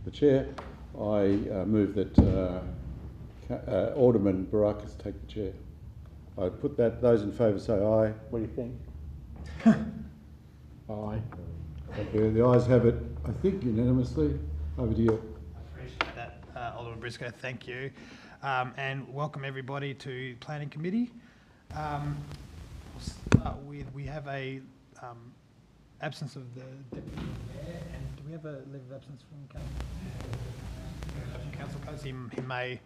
the chair, I move that Alderman Barakas take the chair. I put that. Those in favour say aye. What do you think? Aye. Okay, the ayes have it, I think, unanimously. Over to you. I appreciate that, Alderman Briscoe. Thank you. And welcome everybody to Planning Committee. We'll start with, we have a absence of the Deputy Mayor, and do we have a leave of absence from Council Coates? He may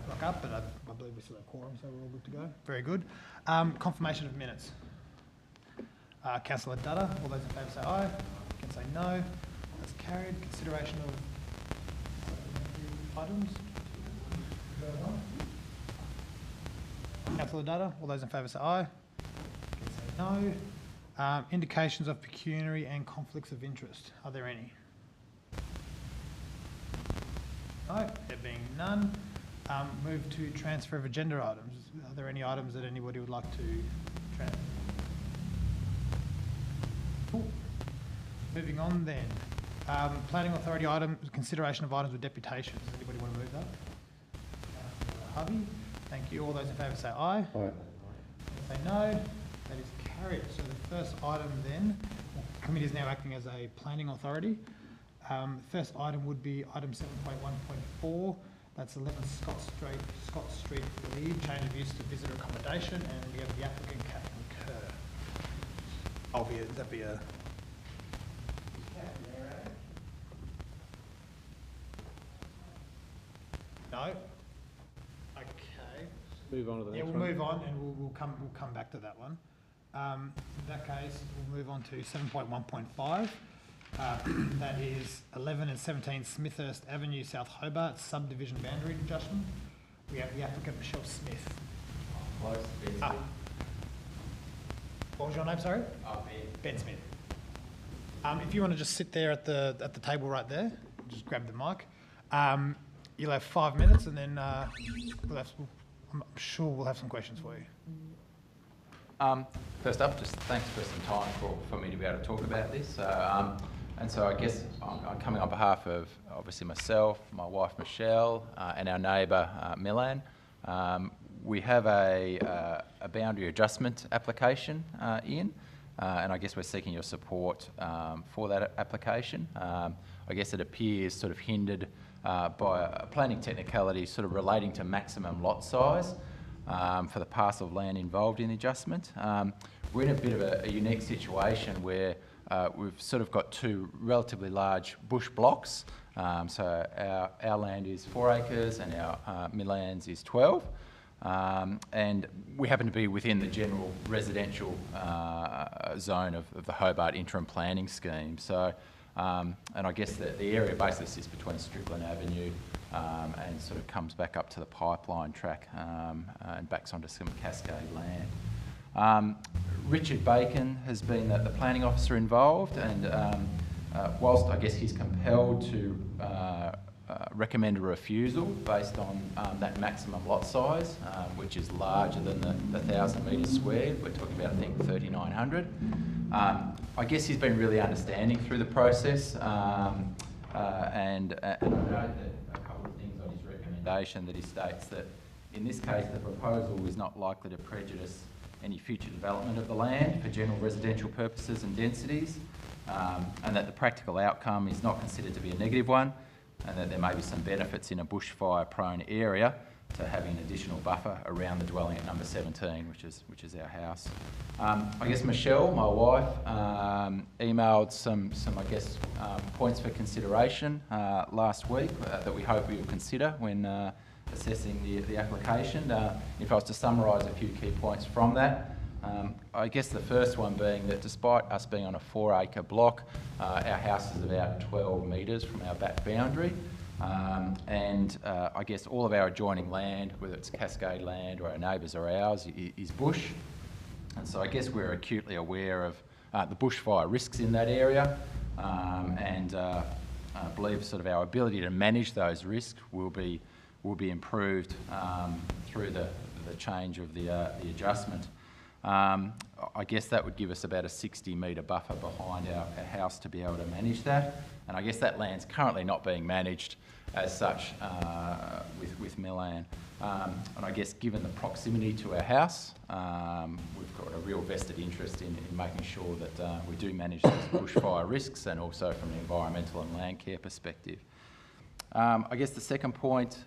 rock up, but I believe we still have quorum, so we're all good to go. Very good. Confirmation of minutes. Councillor Dutta, all those in favour say aye. You can say no. That's carried. Consideration of items. Councillor Dutta, all those in favour say aye. You can say no. Indications of pecuniary and conflicts of interest. Are there any? No, there being none. Move to transfer of agenda items. Are there any items that anybody would like to transfer? Cool. Moving on then. Planning Authority item, consideration of items with deputation. Does anybody want to move that? Harvey, thank you. All those in favour say aye. Aye. Say no. That is carried. So the first item then, the committee is now acting as a planning authority. First item would be item 7.1.4. That's 11 Scott Street, Lead, change of use to visitor accommodation, and we have the applicant, Captain Kerr. Does that be a... No? Okay. Move on to the next one. We'll move on, and we'll come back to that one. In that case, we'll move on to 7.1.5. That is 11 and 17 Smithhurst Avenue, South Hobart, subdivision boundary adjustment. We have the applicant, Michelle Smith. Close, Ben Smith. What was your name, sorry? Ben Smith. If you want to just sit there at the table right there, just grab the mic. You'll have 5 minutes, and then I'm sure we'll have some questions for you. First up, just thanks for some time for me to be able to talk about this. And so I guess I'm coming on behalf of obviously myself, my wife Michelle, and our neighbour Milan. We have a boundary adjustment application in, and I guess we're seeking your support for that application. I guess it appears sort of hindered by a planning technicality sort of relating to maximum lot size for the parcel of land involved in the adjustment. We're in a bit of a unique situation where we've sort of got two relatively large bush blocks. So our land is 4 acres and our Milan's is 12. And we happen to be within the general residential zone of the Hobart interim planning scheme. So, and I guess the area basically sits between Strickland Avenue and sort of comes back up to the pipeline track and backs onto some Cascade land. Richard Bacon has been the planning officer involved, and whilst I guess he's compelled to recommend a refusal based on that maximum lot size, which is larger than the 1,000 metres squared. We're talking about, I think, 3,900. I guess he's been really understanding through the process, and I know that a couple of things on his recommendation, that he states that in this case the proposal is not likely to prejudice any future development of the land for general residential purposes and densities, and that the practical outcome is not considered to be a negative one, and that there may be some benefits in a bushfire-prone area to having an additional buffer around the dwelling at number 17, which is our house. I guess Michelle, my wife, emailed some I guess points for consideration last week that we hope you'll consider when assessing the application. If I was to summarise a few key points from that, I guess the first one being that despite us being on a 4-acre block, our house is about 12 metres from our back boundary, and I guess all of our adjoining land, whether it's Cascade land or our neighbours or ours, is bush. And so I guess we're acutely aware of the bushfire risks in that area, and believe sort of our ability to manage those risks will be improved through the change of the adjustment. I guess that would give us about a 60-metre buffer behind our house to be able to manage that. And I guess that land's currently not being managed as such with Milan. And I guess given the proximity to our house, we've got a real vested interest in making sure that we do manage those bushfire risks, and also from an environmental and land care perspective. I guess the second point,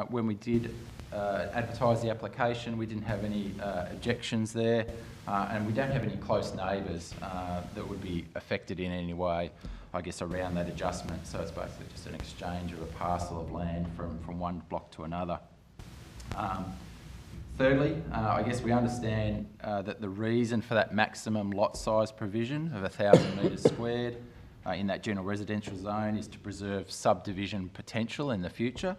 when we did advertise the application, we didn't have any objections there, and we don't have any close neighbours that would be affected in any way, I guess, around that adjustment. So it's basically just an exchange of a parcel of land from one block to another. Thirdly, I guess we understand that the reason for that maximum lot size provision of 1,000 metres squared in that general residential zone is to preserve subdivision potential in the future.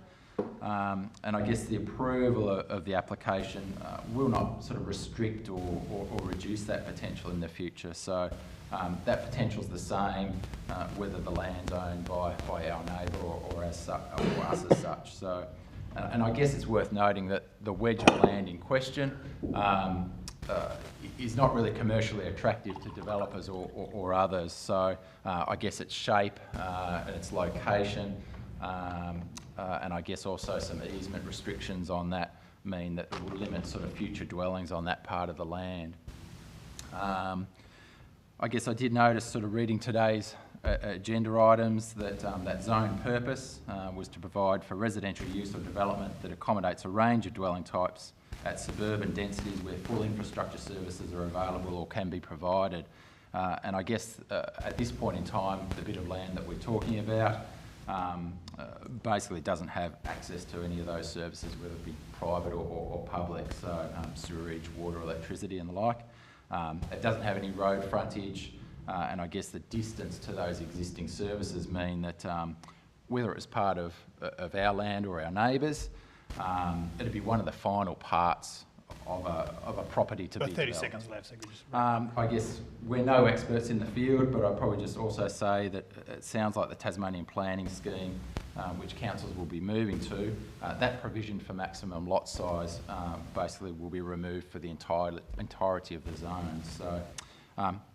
And I guess the approval of the application will not sort of restrict or reduce that potential in the future. So that potential is the same whether the land's owned by our neighbour or us as such. So, and I guess it's worth noting that the wedge of land in question is not really commercially attractive to developers or others. So I guess its shape and its location, and I guess also some easement restrictions on that mean that it will limit sort of future dwellings on that part of the land. I guess I did notice, sort of reading today's agenda items, that that zone purpose was to provide for residential use or development that accommodates a range of dwelling types at suburban densities where full infrastructure services are available or can be provided. And I guess at this point in time, the bit of land that we're talking about basically doesn't have access to any of those services, whether it be private or public, so sewerage, water, electricity and the like. It doesn't have any road frontage, and I guess the distance to those existing services mean that whether it's part of our land or our neighbours, it'd be one of the final parts of a property to be developed. 30 seconds left, so we just... I guess we're no experts in the field, but I'd probably just also say that it sounds like the Tasmanian planning scheme, which councils will be moving to, that provision for maximum lot size basically will be removed for the entirety of the zone. So,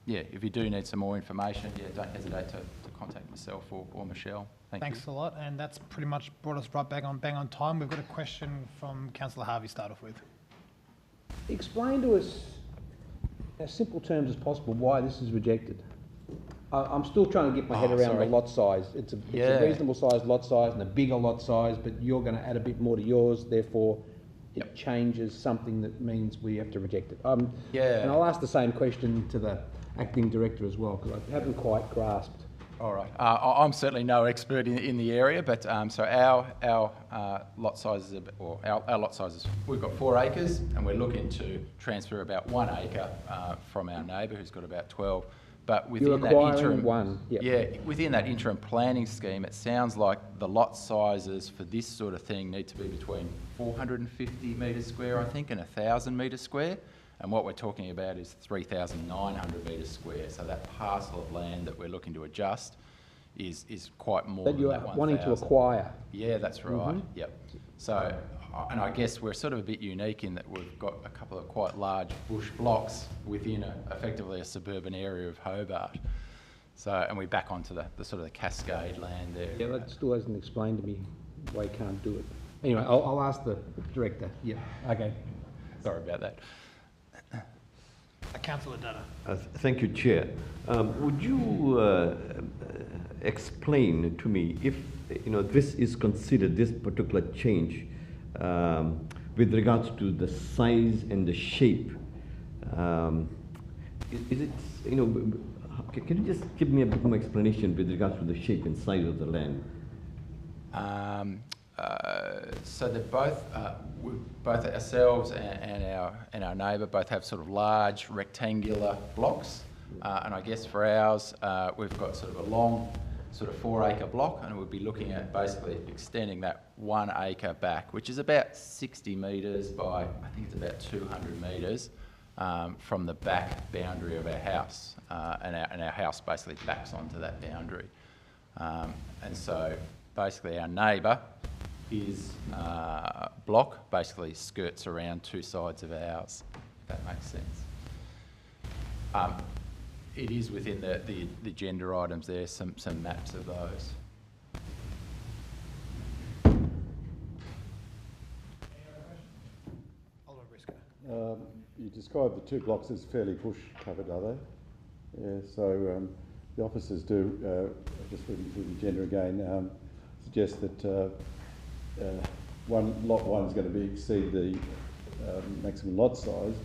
yeah, if you do need some more information, yeah, don't hesitate to contact myself or Michelle. Thanks a lot, and that's pretty much brought us right bang on time. We've got a question from Councillor Harvey to start off with. Explain to us, in as simple terms as possible, why this is rejected. I'm still trying to get my head around the lot size. It's a reasonable sized lot size and a bigger lot size, but you're going to add a bit more to yours, therefore it changes something that means we have to reject it. And I'll ask the same question to the acting director as well, because I haven't quite grasped. All right. I'm certainly no expert in the area, but so our lot sizes, our lot sizes, we've got 4 acres, and we're looking to transfer about 1 acre from our neighbour who's got about 12. But within that interim, within that interim planning scheme, it sounds like the lot sizes for this sort of thing need to be between 450 metres square, I think, and 1,000 metres square. And what we're talking about is 3,900 metres square. So that parcel of land that we're looking to adjust is quite more than that 1,000. That you're wanting to acquire. Yeah, that's right. Yep. So, and I guess we're sort of a bit unique in that we've got a couple of quite large bush blocks within effectively a suburban area of Hobart. So, and we're back onto the sort of the Cascade land there. Yeah, that still hasn't explained to me why you can't do it. Anyway, I'll ask the director. Yeah. Okay. Sorry about that. Councillor Dutta. Thank you, Chair. Would you explain to me if this is considered, this particular change, with regards to the size and the shape? Is it can you just give me a bit more explanation with regards to the shape and size of the land? So they're both ourselves and our neighbour both have sort of large rectangular blocks, and I guess for ours we've got sort of a long sort of 4 acre block, and we'll be looking at basically extending that 1 acre back, which is about 60 metres by, I think it's about 200 metres from the back boundary of our house, and our house basically backs onto that boundary, and so basically our neighbour, his block basically skirts around 2 sides of ours, if that makes sense. It is within the agenda items there, some maps of those. You described the 2 blocks as fairly bush covered, are they? Yeah, so the officers do, just reading through the agenda again, suggest that lot one is going to exceed the maximum lot size,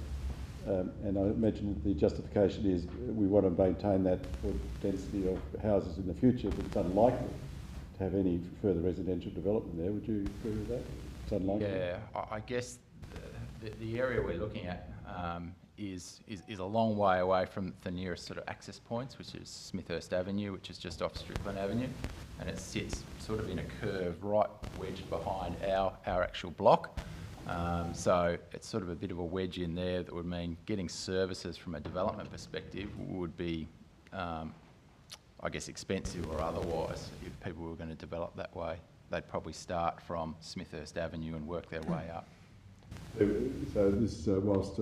and I imagine the justification is we want to maintain that for density of houses in the future, but it's unlikely to have any further residential development there. Would you agree with that? It's unlikely. Yeah, I guess the area we're looking at is a long way away from the nearest sort of access points, which is Smithhurst Avenue, which is just off Strickland Avenue, and it sits sort of in a curve right wedged behind our actual block. So it's sort of a bit of a wedge in there that would mean getting services from a development perspective would be, I guess, expensive or otherwise. If people were going to develop that way, they'd probably start from Smithhurst Avenue and work their way up. So this, whilst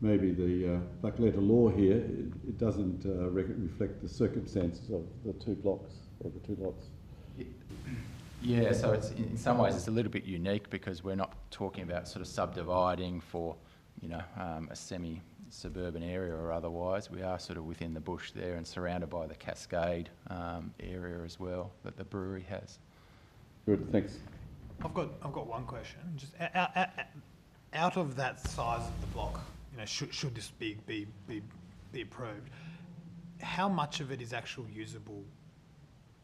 maybe the black letter law here, it doesn't reflect the circumstances of the 2 blocks or the 2 lots. Yeah, so it's in some ways it's a little bit unique because we're not talking about sort of subdividing for, you know, a semi-suburban area or otherwise. We are sort of within the bush there and surrounded by the Cascade area as well that the brewery has. Good, thanks. I've got one question. Just out of that size of the block, you know, should this be approved, how much of it is actually usable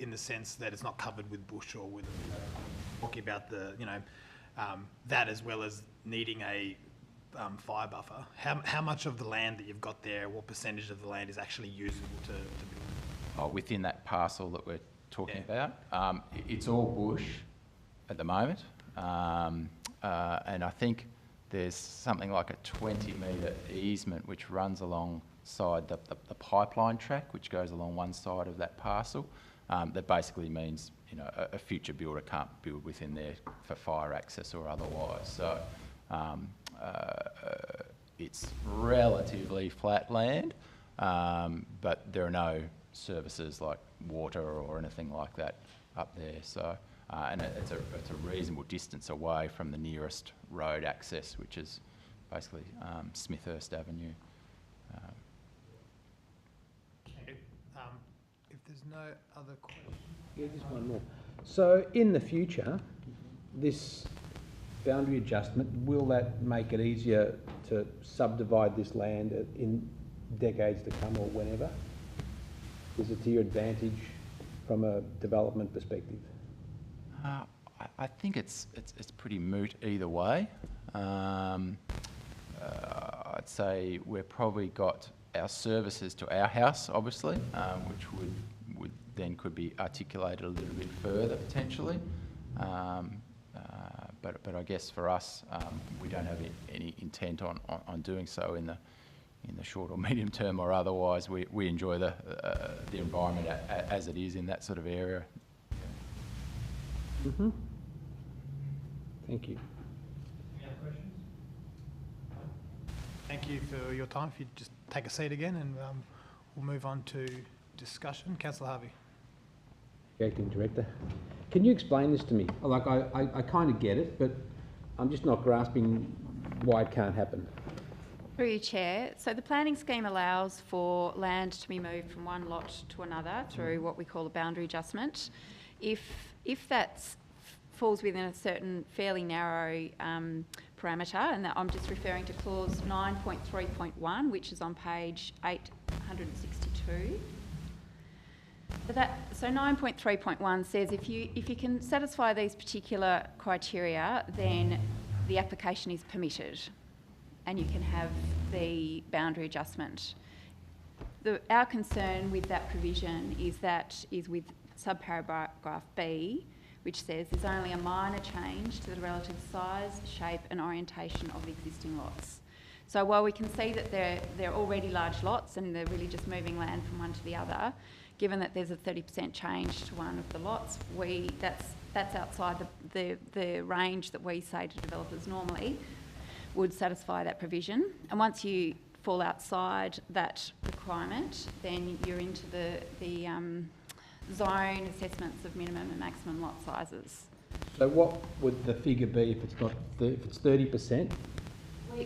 in the sense that it's not covered with bush or with, you know, talking about the, you know, that as well as needing a fire buffer? How much of the land that you've got there, what percentage of the land is actually usable to build? Oh, within that parcel that we're talking about, it's all bush at the moment, and I think there's something like a 20-metre easement which runs alongside the pipeline track, which goes along one side of that parcel. That basically means, you know, a future builder can't build within there for fire access or otherwise. So it's relatively flat land, but there are no services like water or anything like that up there. So and it's a reasonable distance away from the nearest road access, which is basically Smithhurst Avenue. If there's no other questions. Yeah, just one more. So in the future, this boundary adjustment, will that make it easier to subdivide this land in decades to come or whenever? Is it to your advantage from a development perspective? I think it's pretty moot either way. I'd say we've probably got our services to our house, obviously, which would then could be articulated a little bit further potentially. But I guess for us, we don't have any intent on doing so in the short or medium term or otherwise. We enjoy the environment as it is in that sort of area. Mm-hmm. Thank you. Any other questions? Thank you for your time. If you just take a seat again and we'll move on to discussion. Councillor Harvey. Acting Director. Can you explain this to me? Like, I kind of get it, but I'm just not grasping why it can't happen. Through you, Chair. So the planning scheme allows for land to be moved from one lot to another through what we call a boundary adjustment. If that falls within a certain fairly narrow parameter, and that I'm just referring to clause 9.3.1, which is on page 862. So 9.3.1 says if you can satisfy these particular criteria, then the application is permitted and you can have the boundary adjustment. Our concern with that provision is with subparagraph B, which says there's only a minor change to the relative size, shape and orientation of the existing lots. So while we can see that they're already large lots and they're really just moving land from one to the other, given that there's a 30% change to one of the lots, that's outside the range that we say to developers normally would satisfy that provision. And once you fall outside that requirement, then you're into the zone assessments of minimum and maximum lot sizes. So what would the figure be if it's not, if it's 30%?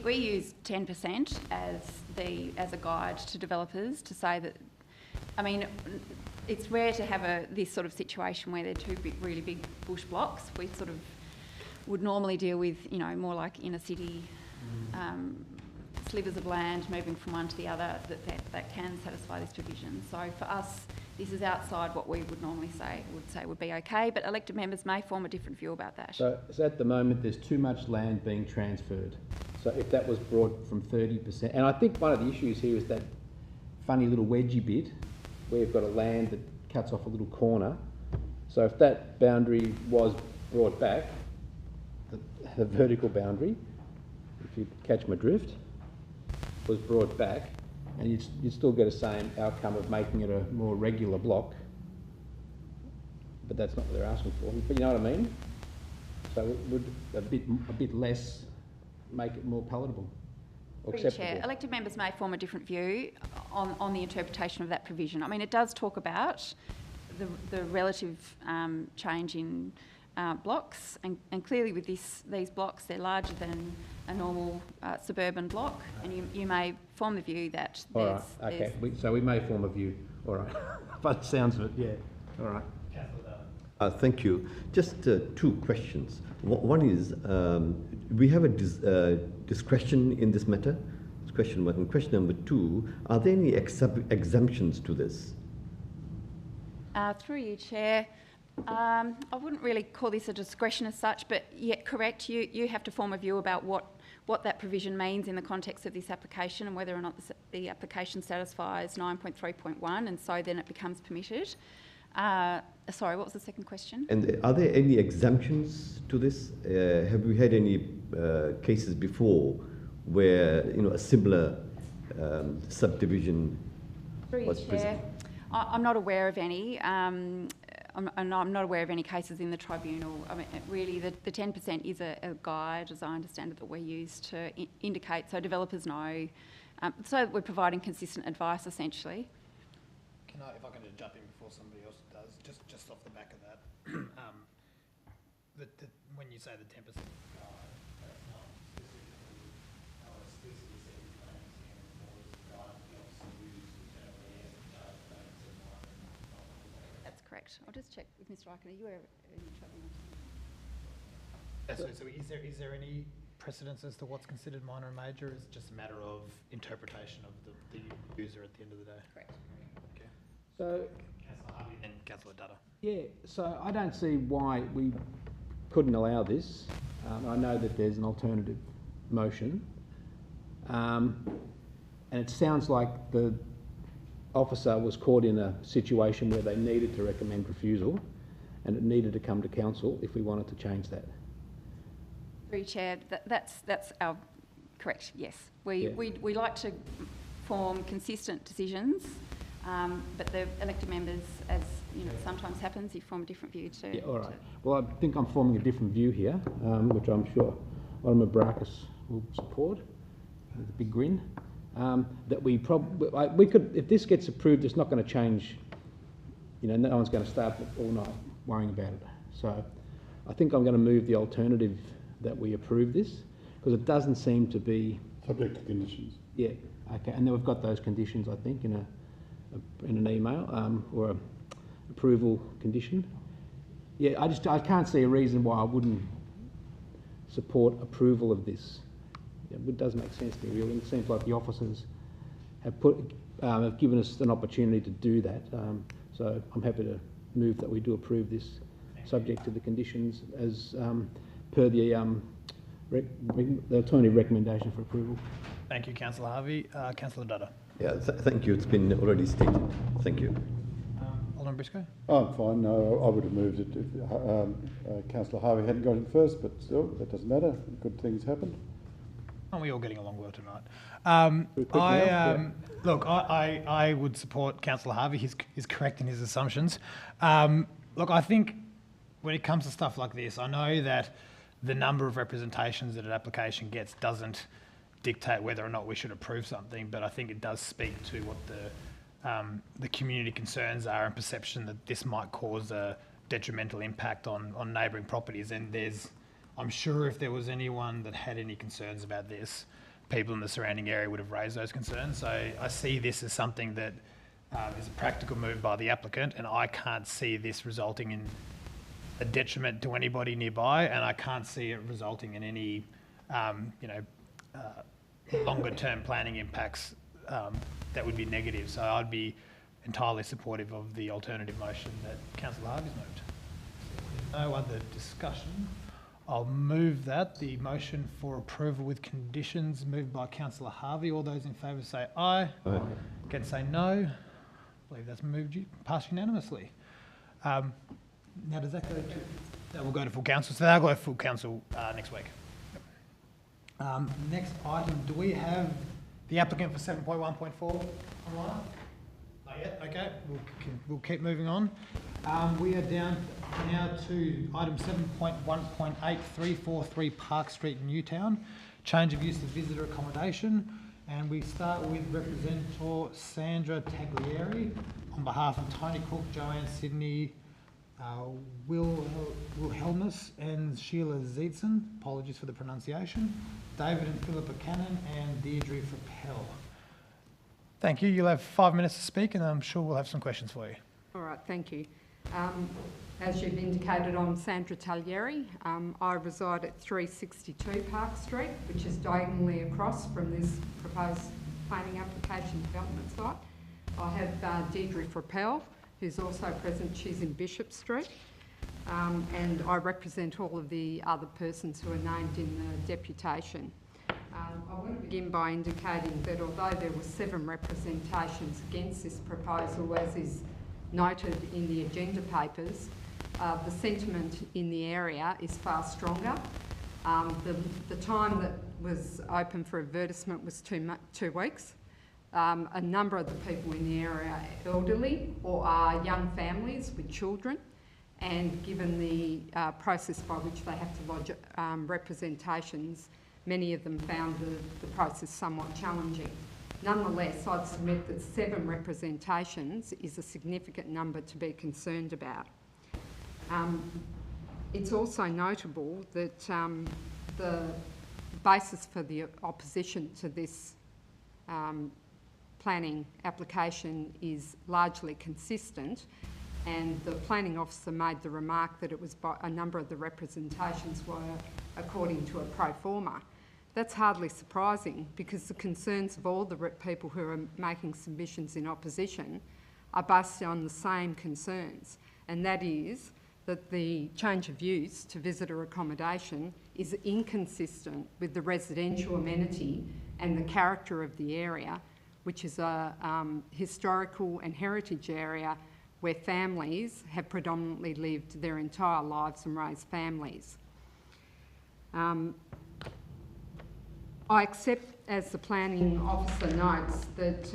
We use 10% as a guide to developers to say that, I mean, it's rare to have this sort of situation where they're two really big bush blocks. We sort of would normally deal with, you know, more like inner city slivers of land moving from one to the other that can satisfy this provision. So for us, this is outside what we would normally say would be okay, but elected members may form a different view about that. So at the moment, there's too much land being transferred. So if that was brought from 30%, and I think one of the issues here is that funny little wedgie bit where you've got a land that cuts off a little corner. So if that boundary was brought back, the vertical boundary, if you catch my drift, was brought back, and you'd still get the same outcome of making it a more regular block, but that's not what they're asking for. But you know what I mean? So it would a bit less make it more palatable or acceptable. Chair, elected members may form a different view on the interpretation of that provision. I mean, it does talk about the relative change in blocks, and clearly with these blocks, they're larger than a normal suburban block, and you may form the view that there's... All right, okay, so we may form a view, all right. By the sounds of it, yeah, all right. Thank you. Just two questions. One is, we have a discretion in this matter? That's question one. And question number two, are there any exemptions to this? Through you, Chair. I wouldn't really call this a discretion as such, but yeah, correct. You have to form a view about what that provision means in the context of this application and whether or not the application satisfies 9.3.1, and so then it becomes permitted. Sorry, what was the second question? And are there any exemptions to this? Have we had any cases before where, you know, a similar subdivision was presented? I'm not aware of any. I'm not aware of any cases in the tribunal. I mean, really, the 10% is a guide, as I understand it, that we use to indicate so developers know. So we're providing consistent advice, essentially. If I can just jump in before somebody else does, just off the back of that, when you say the 10% guide, that's not explicitly said in planning standards, or is guide the officer used generally as a charge plans and minor. That's correct. I'll just check with Mr. Eichen. Are you aware of any tribunal? So is there any precedence as to what's considered minor and major? Is it just a matter of interpretation of the user at the end of the day? Correct. Okay. So, Councillor Harvey and Councillor Dutta. yeah, so I don't see why we couldn't allow this. I know that there's an alternative motion, and it sounds like the officer was caught in a situation where they needed to recommend refusal, and it needed to come to council if we wanted to change that. Through Chair, that's our correct. Yes, we like to form consistent decisions, but the elected members, as you know, sometimes happens, you form a different view too. Yeah, all right. Well, I think I'm forming a different view here, which I'm sure Alderman Barakis will support with a big grin. That we could, if this gets approved, it's not going to change. You know, no one's going to stay up all night worrying about it. So, I think I'm going to move the alternative that we approve this, because it doesn't seem to be subject to conditions. Yeah. Okay. And then we've got those conditions, I think, in an email or a approval condition. Yeah. I can't see a reason why I wouldn't support approval of this. Yeah, it does make sense to me, really. It seems like the officers have given us an opportunity to do that. So I'm happy to move that we do approve this, subject to the conditions as per the alternative recommendation for approval. Thank you, Councillor Harvey. Councillor Dutta. Yeah, thank you. It's been already stated. Thank you. Alderman Briscoe? I'm fine. No, I would have moved it if Councillor Harvey hadn't got it first, but still, that doesn't matter. Good things happened. Aren't we all getting along well tonight? Look, I would support Councillor Harvey. He's correct in his assumptions. Look, I think when it comes to stuff like this, I know that the number of representations that an application gets doesn't dictate whether or not we should approve something, but I think it does speak to what the community concerns are and perception that this might cause a detrimental impact on neighbouring properties. And I'm sure if there was anyone that had any concerns about this, people in the surrounding area would have raised those concerns. So I see this as something that is a practical move by the applicant, and I can't see this resulting in a detriment to anybody nearby, and I can't see it resulting in any, longer term planning impacts that would be negative. So I'd be entirely supportive of the alternative motion that Councillor Harvey's moved. No other discussion. I'll move that. The motion for approval with conditions moved by Councillor Harvey. All those in favour say aye. Aye. Against say no. I believe that's passed unanimously. Now does that go to... That will go to full council. So that'll go to full council next week. Next item, do we have the applicant for 7.1.4 online? Not yet, okay. We'll keep moving on. We are down now to item 7.1.8, 343 Park Street, Newtown. Change of use of visitor accommodation. And we start with Representative Sandra Taglieri on behalf of Tony Cook, Joanne Sidney, Will Helmus and Sheila Zietzen, apologies for the pronunciation, David and Philippa Cannon and Deirdre Frappel. Thank you. You'll have 5 minutes to speak and I'm sure we'll have some questions for you. All right, thank you. As you've indicated, I'm Sandra Taglieri. I reside at 362 Park Street, which is diagonally across from this proposed planning application development site. I have Deirdre Frappel, who's also present. She's in Bishop Street. And I represent all of the other persons who are named in the deputation. I want to begin by indicating that although there were 7 representations against this proposal, as is noted in the agenda papers, the sentiment in the area is far stronger. The time that was open for advertisement was 2 weeks. A number of the people in the area are elderly or are young families with children, and given the process by which they have to lodge representations, many of them found the process somewhat challenging. Nonetheless, I'd submit that 7 representations is a significant number to be concerned about. It's also notable that the basis for the opposition to this planning application is largely consistent, and the planning officer made the remark that it was by a number of the representations were according to a pro forma. That's hardly surprising because the concerns of all the people who are making submissions in opposition are based on the same concerns, and that is that the change of use to visitor accommodation is inconsistent with the residential amenity and the character of the area, which is a historical and heritage area where families have predominantly lived their entire lives and raised families. I accept, as the planning officer notes, that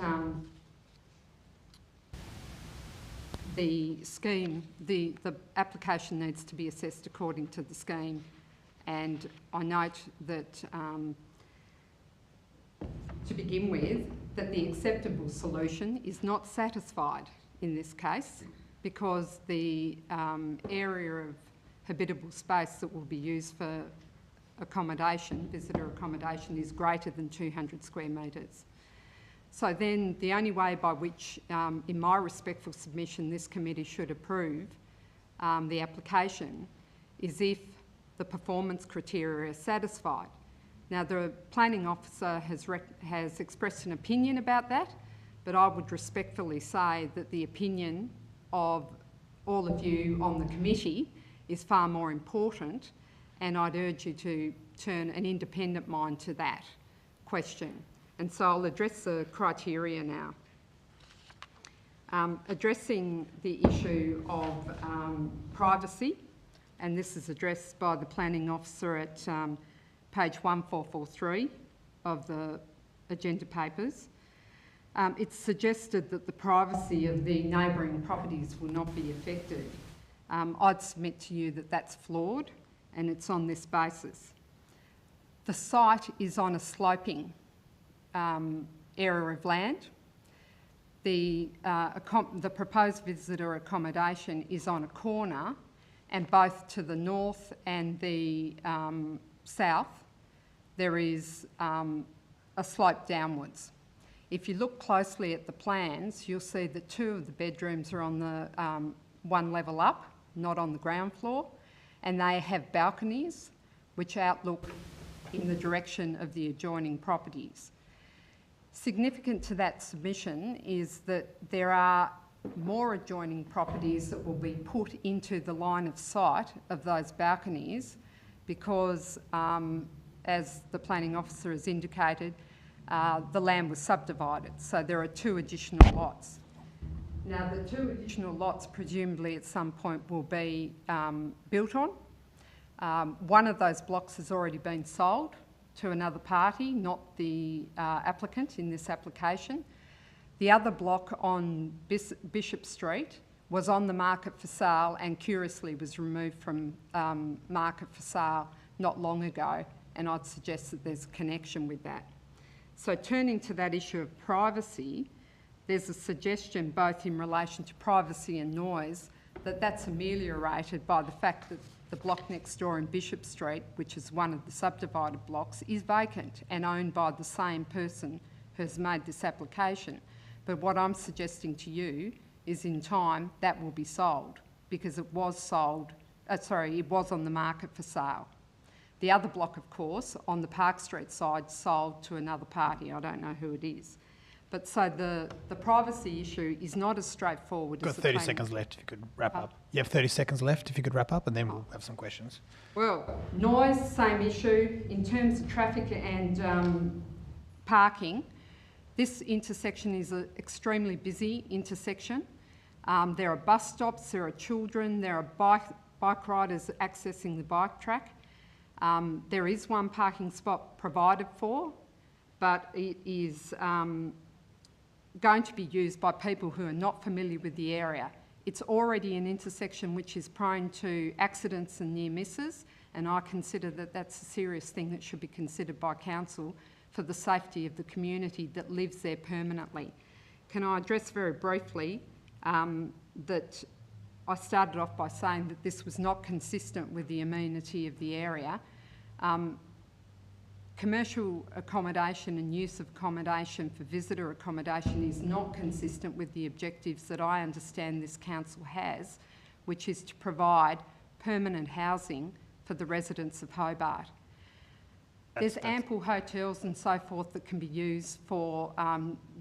the scheme, the application needs to be assessed according to the scheme, and I note that, to begin with, that the acceptable solution is not satisfied in this case because the area of habitable space that will be used for accommodation, visitor accommodation, is greater than 200 square metres. So then the only way by which, in my respectful submission, this committee should approve the application is if the performance criteria are satisfied. Now, the planning officer has expressed an opinion about that, but I would respectfully say that the opinion of all of you on the committee is far more important, and I'd urge you to turn an independent mind to that question. And so I'll address the criteria now. Addressing the issue of privacy, and this is addressed by the planning officer at page 1443 of the agenda papers. It's suggested that the privacy of the neighbouring properties will not be affected. I'd submit to you that that's flawed, and it's on this basis. The site is on a sloping area of land. The proposed visitor accommodation is on a corner, and both to the north and the south there is a slope downwards. If you look closely at the plans, you'll see that 2 of the bedrooms are on the one level up, not on the ground floor, and they have balconies which outlook in the direction of the adjoining properties. Significant to that submission is that there are more adjoining properties that will be put into the line of sight of those balconies because, as the planning officer has indicated, the land was subdivided, so there are 2 additional lots. Now, the 2 additional lots presumably at some point will be built on. One of those blocks has already been sold to another party, not the applicant in this application. The other block on Bishop Street was on the market for sale and curiously was removed from market for sale not long ago, and I'd suggest that there's a connection with that. So turning to that issue of privacy, there's a suggestion both in relation to privacy and noise that that's ameliorated by the fact that the block next door in Bishop Street, which is one of the subdivided blocks, is vacant and owned by the same person who has made this application. But what I'm suggesting to you is in time that will be sold because it was sold, it was on the market for sale. The other block, of course, on the Park Street side, sold to another party. I don't know who it is. But so the privacy issue is not as straightforward as the planning. Got 30 seconds left if you could wrap up. You have 30 seconds left if you could wrap up and then we'll have some questions. Well, noise, same issue. In terms of traffic and parking, this intersection is an extremely busy intersection. There are bus stops, there are children, there are bike riders accessing the bike track. There is one parking spot provided for, but it is going to be used by people who are not familiar with the area. It's already an intersection which is prone to accidents and near misses, and I consider that that's a serious thing that should be considered by council for the safety of the community that lives there permanently. Can I address very briefly that I started off by saying that this was not consistent with the amenity of the area. Commercial accommodation and use of accommodation for visitor accommodation is not consistent with the objectives that I understand this council has, which is to provide permanent housing for the residents of Hobart. There's ample hotels and so forth that can be used for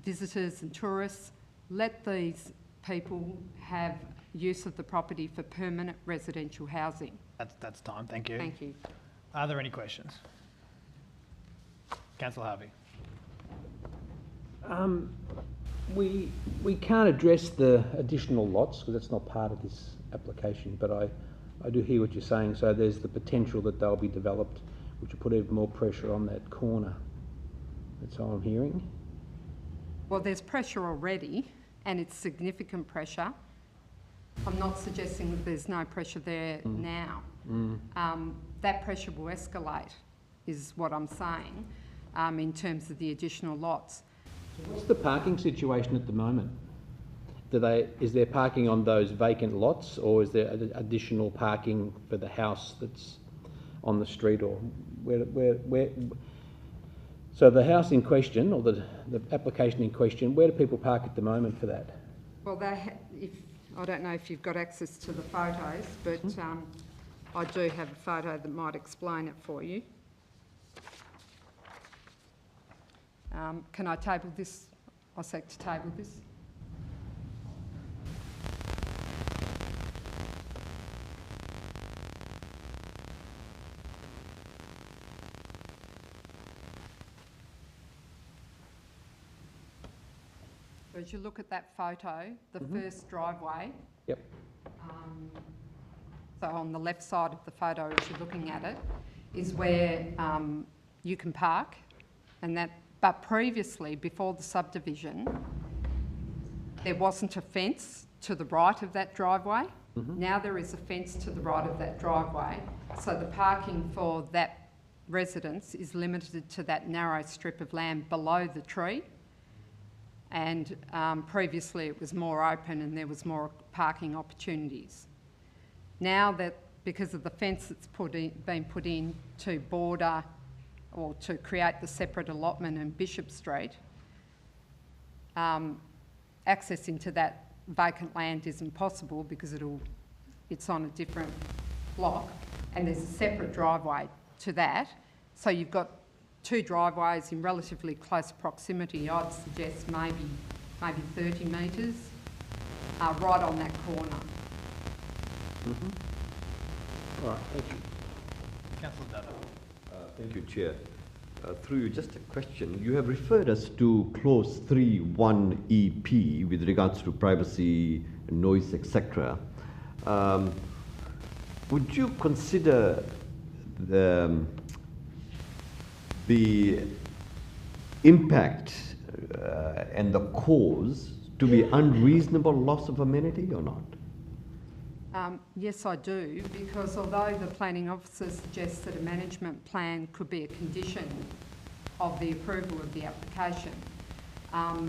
visitors and tourists. Let these people have use of the property for permanent residential housing. That's time, thank you. Thank you. Are there any questions? Councillor Harvey. We can't address the additional lots because that's not part of this application, but I do hear what you're saying. So there's the potential that they'll be developed, which will put even more pressure on that corner. That's all I'm hearing. Well, there's pressure already, and it's significant pressure. I'm not suggesting that there's no pressure there now. That pressure will escalate, is what I'm saying, in terms of the additional lots. What's the parking situation at the moment? Is there parking on those vacant lots, or is there additional parking for the house that's on the street, or where? So the house in question, or the application in question, where do people park at the moment for that? Well, I don't know if you've got access to the photos, but I do have a photo that might explain it for you. Can I table this? I seek to table this. So as you look at that photo, the first driveway. Yep. So on the left side of the photo, as you're looking at it, is where you can park, but previously, before the subdivision, there wasn't a fence to the right of that driveway. Now there is a fence to the right of that driveway, so the parking for that residents is limited to that narrow strip of land below the tree. And previously it was more open and there was more parking opportunities. Now that, because of the fence that's been put in to border or to create the separate allotment in Bishop Street, access into that vacant land isn't possible because it's on a different block and there's a separate driveway to that. So you've got two driveways in relatively close proximity. I'd suggest maybe 30 metres, right on that corner. All right, thank you. Councillor Dada. Thank you, Chair. Through you, just a question. You have referred us to clause 3(1) EP with regards to privacy, noise, etc. Would you consider the impact and the cause to be unreasonable loss of amenity or not? Yes, I do, because although the planning officer suggests that a management plan could be a condition of the approval of the application, I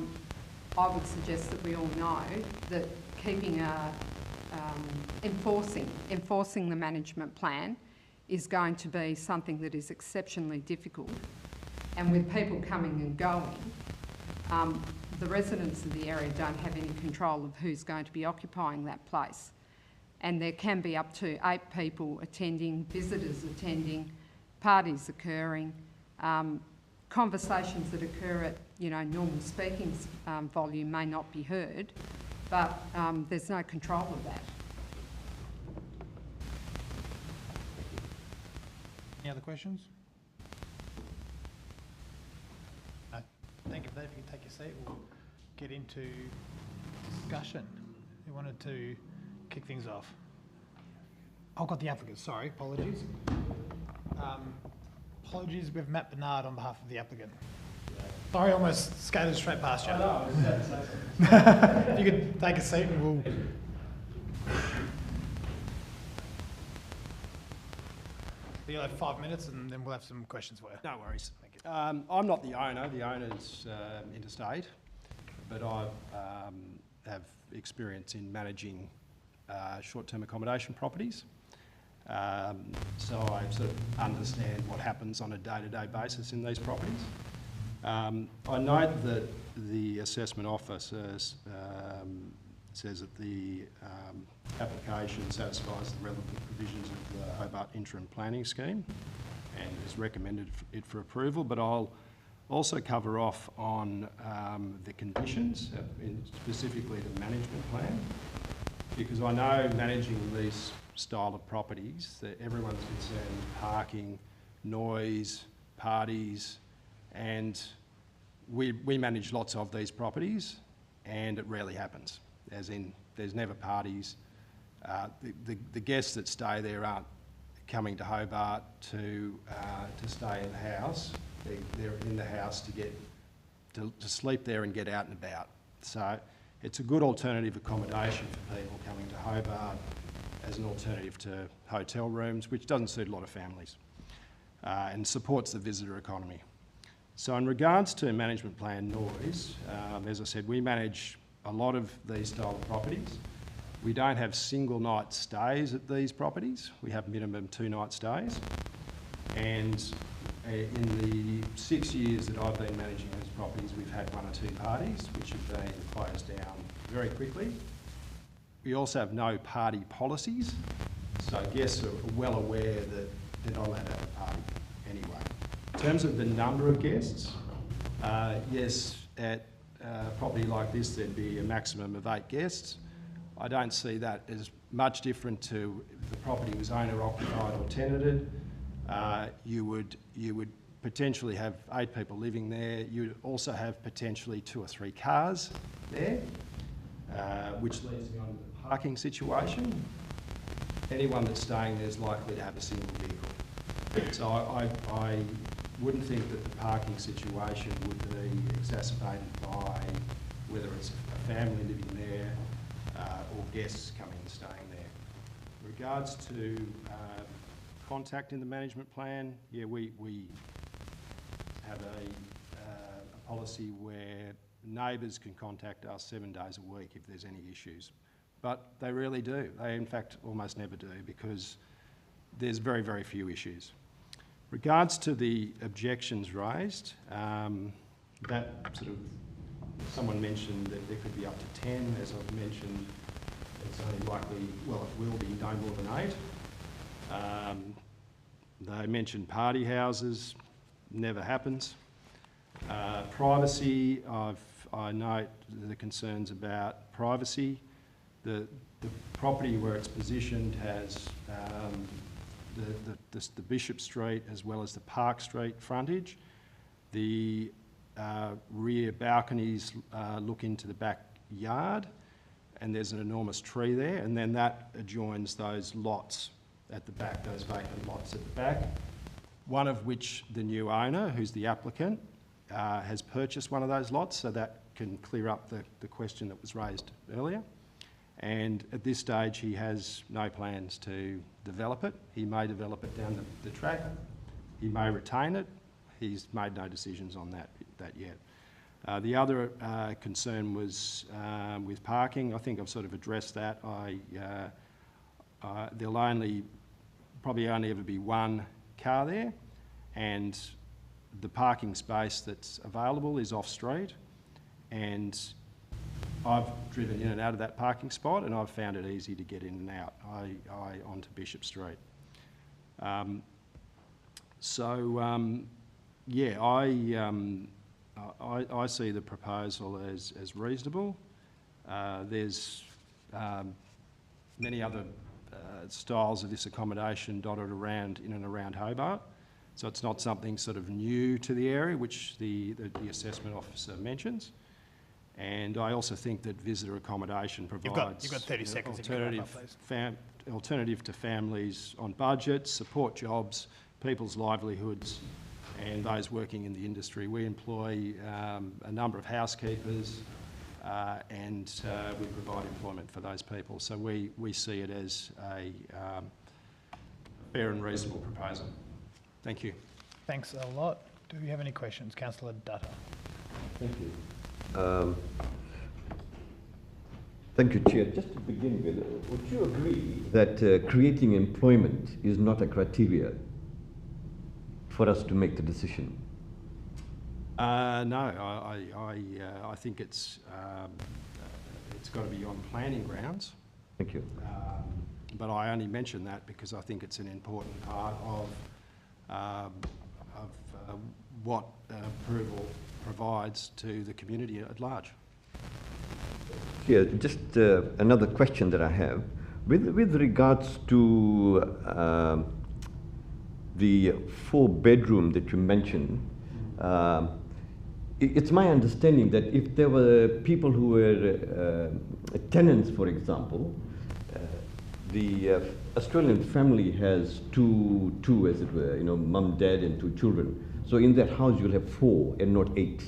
would suggest that we all know that keeping enforcing the management plan is going to be something that is exceptionally difficult. And with people coming and going, the residents of the area don't have any control of who's going to be occupying that place. And there can be up to 8 people attending, visitors attending, parties occurring, conversations that occur at, normal speaking volume may not be heard, but there's no control of that. Any other questions? No. Thank you for that. If you could take your seat, we'll get into discussion. Who wanted to kick things off? I've got the applicant, sorry, apologies. Apologies, we have Matt Bernard on behalf of the applicant. Sorry, I almost skated straight past you. If you could take a seat and we'll... You'll have 5 minutes and then we'll have some questions for you. No worries. Thank you. I'm not the owner. The owner's interstate, but I have experience in managing short-term accommodation properties. So I sort of understand what happens on a day-to-day basis in these properties. I note that the assessment officer says that the application satisfies the relevant provisions of the Hobart Interim Planning Scheme and has recommended it for approval, but I'll also cover off on the conditions, specifically the management plan, because I know managing these style of properties that everyone's concerned with parking, noise, parties, and we manage lots of these properties and it rarely happens, as in there's never parties. The guests that stay there aren't coming to Hobart to stay in the house. They're in the house to sleep there and get out and about. So it's a good alternative accommodation for people coming to Hobart as an alternative to hotel rooms, which doesn't suit a lot of families, and supports the visitor economy. So in regards to management plan noise, as I said, we manage a lot of these style of properties. We don't have single night stays at these properties. We have minimum 2-night stays. And in the 6 years that I've been managing these properties, we've had 1 or 2 parties, which have been closed down very quickly. We also have no party policies, so guests are well aware that they're not allowed to have a party anyway. In terms of the number of guests, yes, at a property like this there'd be a maximum of 8 guests. I don't see that as much different to if the property was owner-occupied or tenanted. You would potentially have 8 people living there. You'd also have potentially 2 or 3 cars there, which leads me on to the parking situation. Anyone that's staying there is likely to have a single vehicle. So I wouldn't think that the parking situation would be exacerbated by whether it's a family living there or guests coming and staying there. In regards to contact in the management plan. Yeah, we have a policy where neighbours can contact us 7 days a week if there's any issues. But they rarely do. They, in fact, almost never do because there's very, very few issues. Regards to the objections raised, that sort of, someone mentioned that there could be up to 10. As I've mentioned, it's only likely, well, it will be no more than 8. They mentioned party houses, never happens. Privacy, I note the concerns about privacy. The property where it's positioned has the Bishop Street as well as the Park Street frontage. The rear balconies look into the backyard, and there's an enormous tree there, and then that adjoins those lots at the back, those vacant lots at the back, one of which the new owner, who's the applicant, has purchased one of those lots, so that can clear up the question that was raised earlier. And at this stage, he has no plans to develop it. He may develop it down the track. He may retain it. He's made no decisions on that yet. The other concern was with parking. I think I've sort of addressed that. There'll probably only ever be one car there, and the parking space that's available is off-street, and I've driven in and out of that parking spot, and I've found it easy to get in and out onto Bishop Street. Yeah, I see the proposal as reasonable. There's many other styles of this accommodation dotted around in and around Hobart, so it's not something sort of new to the area, which the assessment officer mentions. And I also think that visitor accommodation provides you've got 30 seconds alternative to families on budgets, support jobs, people's livelihoods, and those working in the industry. We employ a number of housekeepers and we provide employment for those people. So we see it as a fair and reasonable proposal. Thank you. Thanks a lot. Do we have any questions? Councillor Dutta. Thank you. Thank you, Chair. Just to begin with, would you agree that creating employment is not a criteria for us to make the decision? No, I think it's got to be on planning grounds. Thank you. But I only mention that because I think it's an important part of what approval provides to the community at large. Yeah, just another question that I have. With regards to the 4-bedroom that you mentioned, it's my understanding that if there were people who were tenants, for example, the Australian family has two, as it were, mum, dad, and 2 children. So in that house, you'll have 4 and not 8.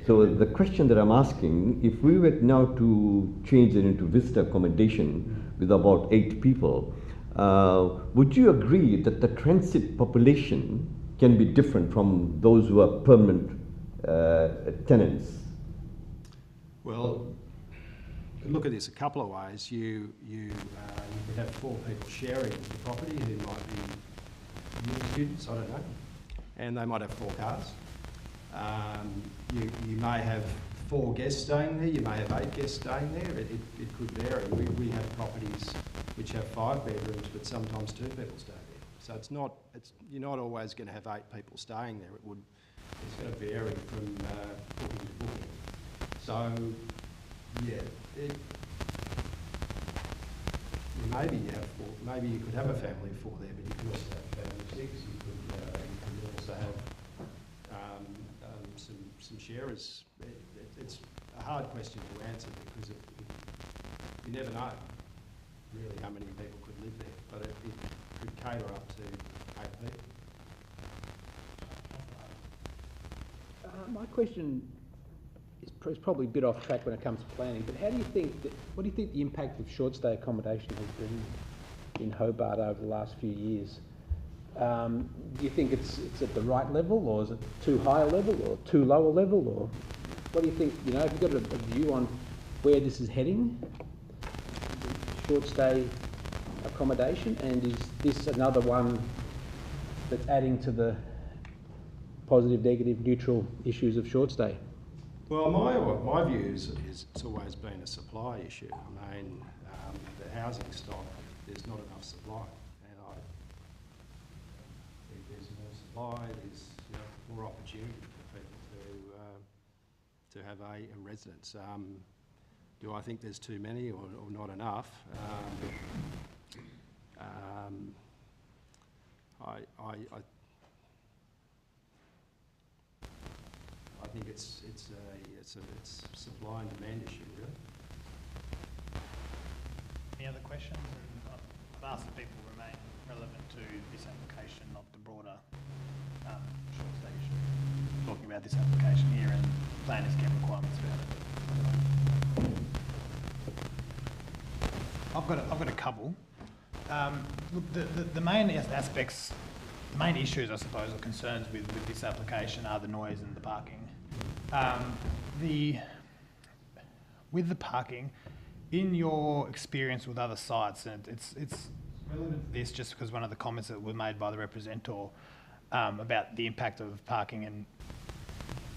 So the question that I'm asking, if we were now to change it into visitor accommodation with about 8 people, would you agree that the transit population can be different from those who are permanent tenants? Well, look at this a couple of ways. You could have 4 people sharing the property who might be uni students, I don't know, and they might have 4 cars. You may have 4 guests staying there, you may have 8 guests staying there, it could vary. We have properties which have 5 bedrooms, but sometimes 2 people stay there. So you're not always going to have 8 people staying there. It's going to vary from booking to booking. So, yeah, maybe you could have a family of 4 there, but you could also have a family of 6. You could also have some sharers. It's a hard question to answer because you never know really how many people could live there, but it could cater up to 8 people. My question is probably a bit off track when it comes to planning, but what do you think the impact of short stay accommodation has been in Hobart over the last few years. Do you think it's at the right level, or is it too high a level, or too low a level, or what do you think? You know, have you got a view on where this is heading? Short stay accommodation, and is this another one that's adding to the positive, negative, neutral issues of short stay? Well, my view is it's always been a supply issue. I mean, the housing stock, there's not enough supply, and I think there's more supply, there's more opportunity for people to have a residence. Do I think there's too many or not enough? I think it's a supply and demand issue, really. Any other questions? And I've asked that people remain relevant to this application, not the broader short stay issue. Talking about this application here and planners get requirements about it. I've got a couple. Look, the main aspects, the main issues, I suppose, or concerns with this application are the noise and the parking. With the parking, in your experience with other sites, and it's relevant to this just because one of the comments that were made by the representative about the impact of parking and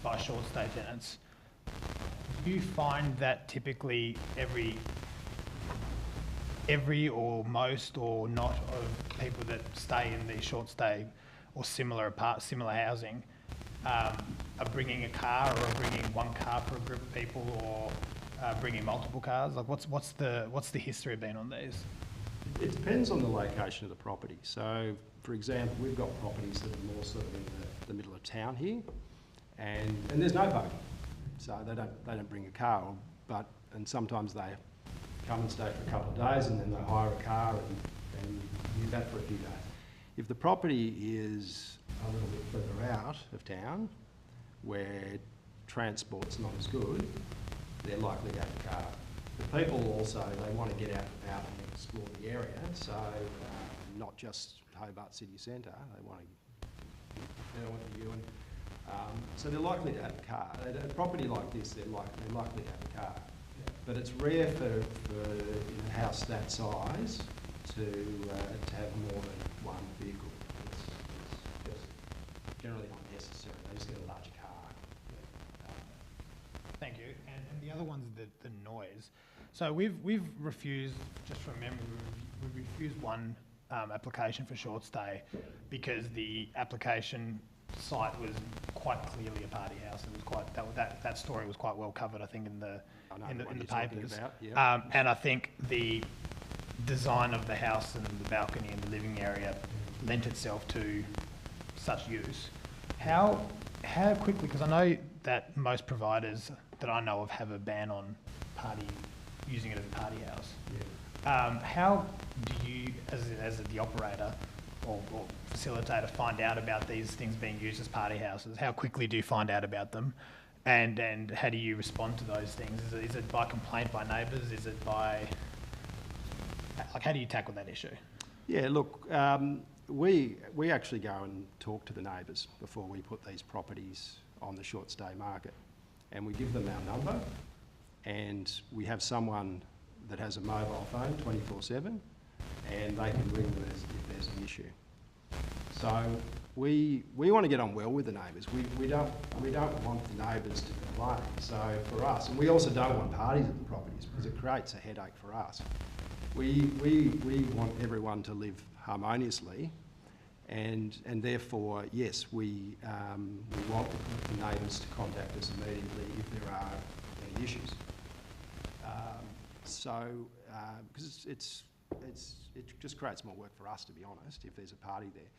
by short stay tenants, do you find that typically every or most or not of people that stay in the short stay or similar housing are bringing a car or are bringing one car for a group of people or bringing multiple cars? Like what's the history been on these? It depends on the location of the property. So, for example, we've got properties that are more sort of in the middle of town here, and there's no parking, so they don't bring a car, and sometimes they come and stay for a couple of days and then they hire a car and use that for a few days. If the property is a little bit further out of town, where transport's not as good, they're likely to have a car. The people also, they want to get out and about and explore the area, so not just Hobart City Centre, they want to view, and so they're likely to have a car. A property like this, they're likely to have a car. But it's rare for a house that size to have more than one vehicle. It's just generally not necessary. They just get a large car. Thank you. And the other one's the noise. So we've refused, just from memory, we refused one application for short stay because the application site was quite clearly a party house. It was quite that story was quite well covered, I think, in the papers. About, yeah. And I think the design of the house and the balcony and the living area lent itself to such use. How quickly? Because I know that most providers that I know of have a ban on using it as a party house. Yeah. How do you, as the operator or facilitator, find out about these things being used as party houses? How quickly do you find out about them? And how do you respond to those things? Is it by complaint by neighbours? Is it by... how do you tackle that issue? Yeah, look, we actually go and talk to the neighbours before we put these properties on the short stay market. And we give them our number, and we have someone that has a mobile phone 24/7, and they can ring them if there's an issue. So we want to get on well with the neighbours. We don't want the neighbours to complain. So for us, and we also don't want parties at the properties because it creates a headache for us. We want everyone to live harmoniously, and therefore, yes, we want the neighbours to contact us immediately if there are any issues. Because it just creates more work for us, to be honest, if there's a party there.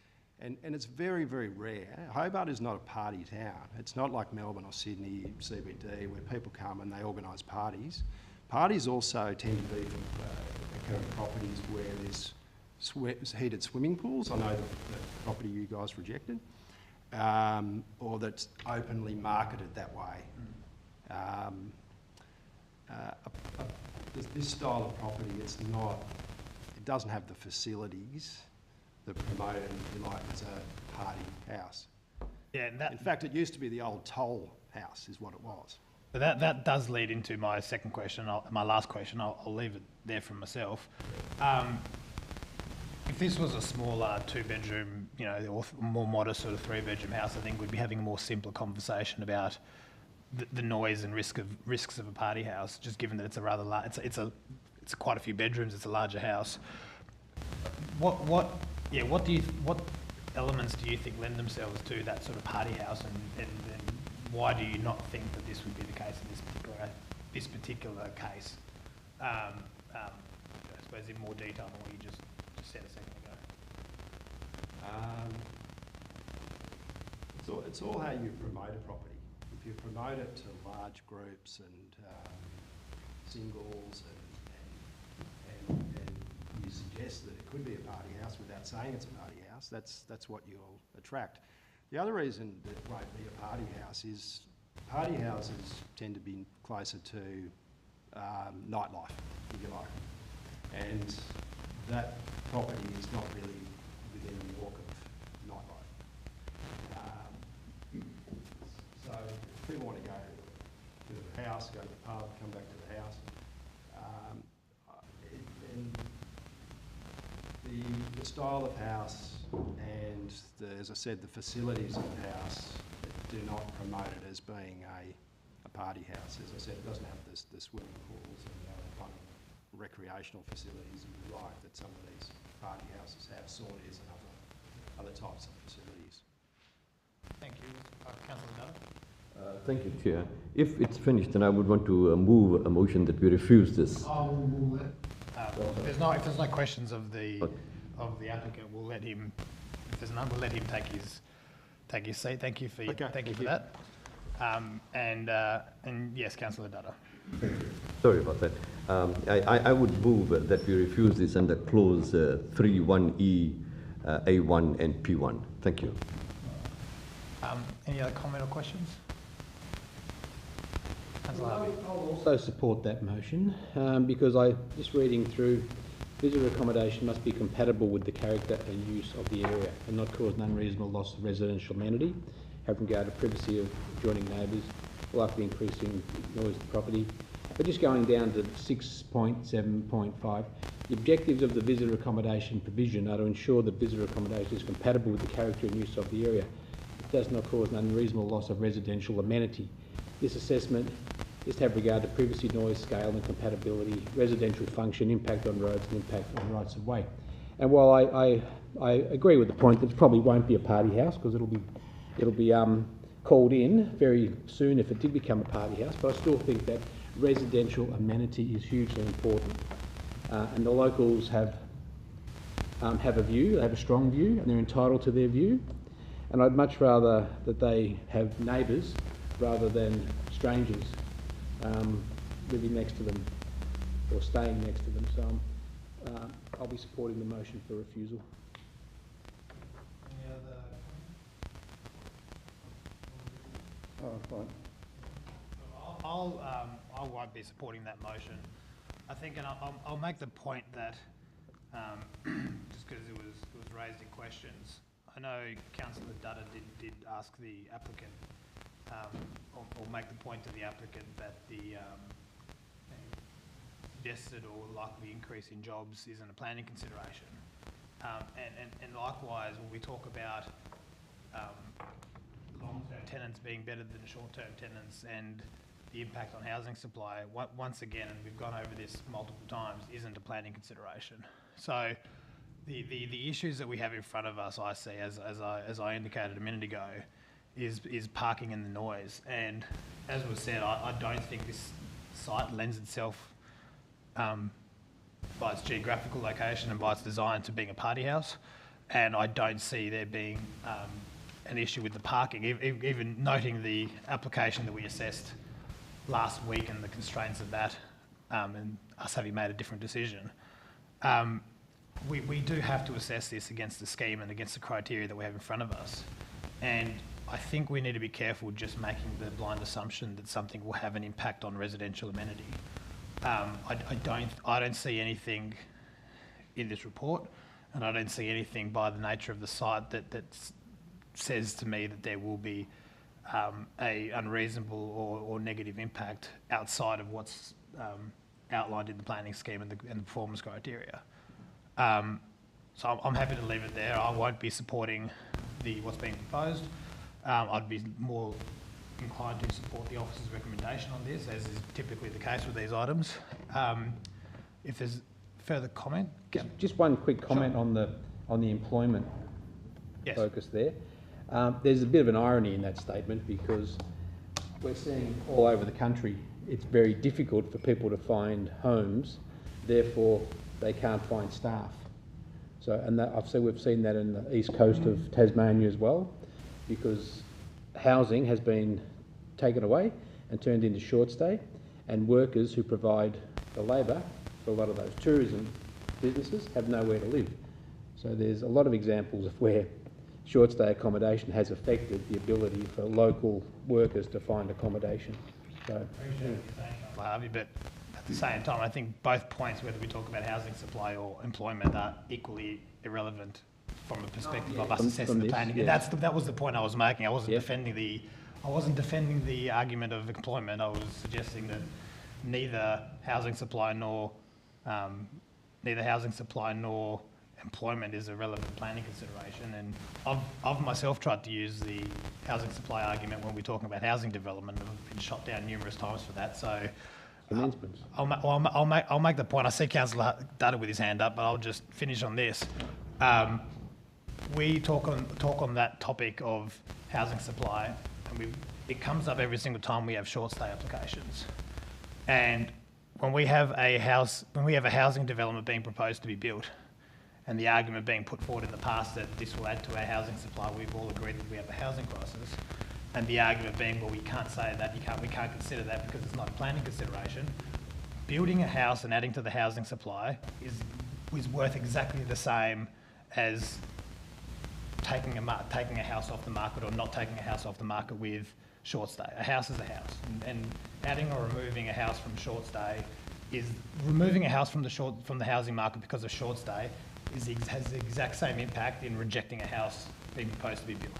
And it's very, very rare. Hobart is not a party town. It's not like Melbourne or Sydney, CBD, where people come and they organise parties. Parties also tend to be from occurring properties where there's heated swimming pools. I know the property you guys rejected, or that's openly marketed that way. This style of property, it's not it doesn't have the facilities that promote it, if you like, as a party house. Yeah, and that, In fact, it used to be the old toll house, is what it was. but that does lead into my second question, my last question. I'll leave it there for myself. If this was a smaller 2-bedroom, you know, or more modest sort of 3-bedroom house, I think we'd be having a more simpler conversation about the noise and risks of a party house. Just given that it's a rather large, it's quite a few bedrooms. It's a larger house. What elements do you think lend themselves to that sort of party house, and why do you not think that this would be the case in this particular case? I suppose in more detail than what you just said a second ago. It's all how you promote a property. If you promote it to large groups and singles and you suggest that it could be a party house without saying it's a party house, that's what you'll attract. The other reason that it won't be a party house is party houses tend to be closer to nightlife, if you like. And that property is not really within the walk of nightlife. So if people want to go to the house, go to the pub, come back to the house, and the style of house and, as I said, the facilities of the house do not promote it as being a party house. As I said, it doesn't have the swimming pools and the other kind of recreational facilities, if you like, that some of these party houses have, saunas and other types of facilities. Thank you, Councillor Dutta. Thank you, Chair. If it's finished, then I would want to move a motion that we refuse this. If there's no questions of the applicant, we'll let him. If there's none, we'll let him take his seat. Thank you for that. And yes, Councillor Dutta. Sorry about that. I would move that we refuse this under clause 3(1)(e), A1 and P1. Thank you. Any other comment or questions? Councillor Harvey. I'll also support that motion because just reading through, visitor accommodation must be compatible with the character and use of the area and not cause an unreasonable loss of residential amenity, have regard to privacy of adjoining neighbours, likely increasing noise of the property. But just going down to 6.7.5, the objectives of the visitor accommodation provision are to ensure that visitor accommodation is compatible with the character and use of the area. It does not cause an unreasonable loss of residential amenity. This assessment is to have regard to privacy, noise, scale and compatibility, residential function, impact on roads and impact on rights of way. And while I agree with the point that it probably won't be a party house because it'll be called in very soon if it did become a party house, but I still think that residential amenity is hugely important. And the locals have a view, they have a strong view and they're entitled to their view. And I'd much rather that they have neighbours rather than strangers living next to them or staying next to them. So I'll be supporting the motion for refusal. Any other? Oh, fine. I won't be supporting that motion. I think, and I'll make the point that just because it was raised in questions, I know Councillor Dutta did ask the applicant, or make the point to the applicant that the suggested or likely increase in jobs isn't a planning consideration. And likewise, when we talk about long-term tenants being better than short-term tenants and the impact on housing supply, once again, and we've gone over this multiple times, isn't a planning consideration. So the issues that we have in front of us, I see, as I indicated a minute ago, is parking and the noise. And as was said, I don't think this site lends itself, by its geographical location and by its design, to being a party house. And I don't see there being an issue with the parking, even noting the application that we assessed last week and the constraints of that, and us having made a different decision. We do have to assess this against the scheme and against the criteria that we have in front of us. And I think we need to be careful just making the blind assumption that something will have an impact on residential amenity. I don't see anything in this report, and I don't see anything by the nature of the site that says to me that there will be a unreasonable or negative impact outside of what's outlined in the planning scheme and the performance criteria. So I'm happy to leave it there. I won't be supporting what's being proposed. I'd be more inclined to support the officer's recommendation on this, as is typically the case with these items. If there's further comment? Just one quick comment Sure. on the employment Yes. focus there. There's a bit of an irony in that statement, because we're seeing all over the country it's very difficult for people to find homes, therefore they can't find staff. So, and we've seen that in the east coast of Tasmania as well, because housing has been taken away and turned into short stay, and workers who provide the labour for a lot of those tourism businesses have nowhere to live. So there's a lot of examples of where short stay accommodation has affected the ability for local workers to find accommodation. So, Harvey, but at the same time, I think both points, whether we talk about housing supply or employment, are equally irrelevant from a perspective of us assessing the planning. Yeah. That was the point I was making. I wasn't defending the argument of employment. I was suggesting that neither housing supply nor employment is a relevant planning consideration, and I've myself tried to use the housing supply argument when we're talking about housing development. I've been shot down numerous times for that. So I'll make the point. I see Councillor Dutta with his hand up, but I'll just finish on this. We talk on that topic of housing supply, and it comes up every single time we have short stay applications. And when we have a housing development being proposed to be built, and the argument being put forward in the past that this will add to our housing supply, we've all agreed that we have a housing crisis. And the argument being, well, we can't say that, we can't consider that because it's not a planning consideration. Building a house and adding to the housing supply is worth exactly the same as taking a house off the market or not taking a house off the market with short stay. A house is a house, and adding or removing a house from short stay is removing a house from the housing market because of short stay has the exact same impact in rejecting a house being proposed to be built.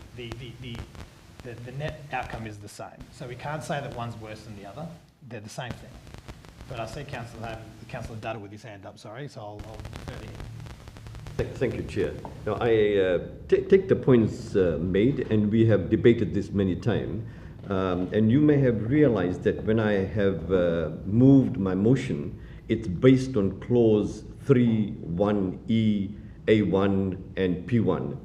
The net outcome is the same. So we can't say that one's worse than the other. They're the same thing. But I see Councillor Dutta with his hand up, sorry, so I'll defer to him. Thank you, Chair. Now, I take the points made, and we have debated this many times. And you may have realized that when I have moved my motion, it's based on clause 3(1)(e), A1 and P1.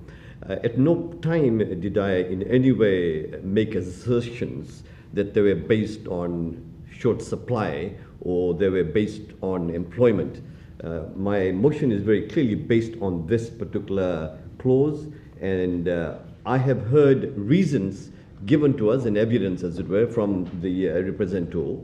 At no time did I in any way make assertions that they were based on short supply or they were based on employment. My motion is very clearly based on this particular clause, and I have heard reasons given to us and evidence, as it were, from the representative.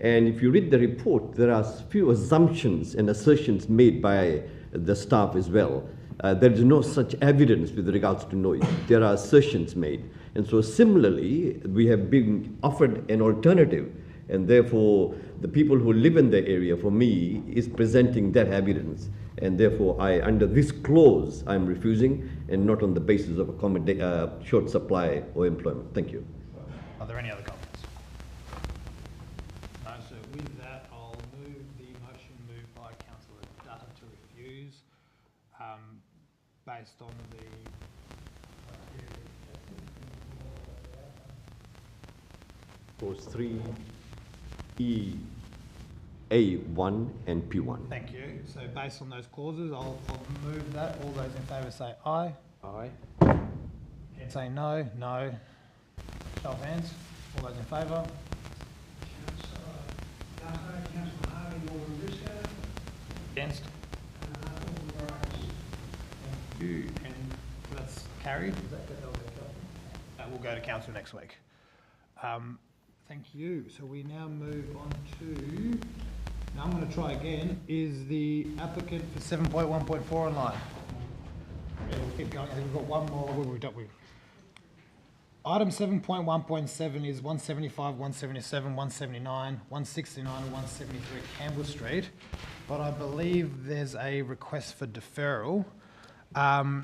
And if you read the report, there are few assumptions and assertions made by the staff as well. There is no such evidence with regards to noise. There are assertions made. And so similarly, we have been offered an alternative, and therefore the people who live in the area, for me, is presenting that evidence. And therefore, under this clause, I'm refusing, and not on the basis of short supply or employment. Thank you. Are there any other comments? No, so with that, I'll move the motion moved by Councillor Dutta to refuse, based on the Clause 3(e), A1 and P1. Thank you. So based on those clauses, I'll move that. All those in favour say aye. aye. Against say no. No. Show of hands. All those in favour? Against? Thank you. And that's carried. That will go to council next week. Thank you. So we now move on to, now I'm going to try again, is the applicant for 7.1.4 online? Yeah, we'll keep going. I think we've got one more. Item 7.1.7 is 175, 177, 179, 169 and 173 Campbell Street, but I believe there's a request for deferral. The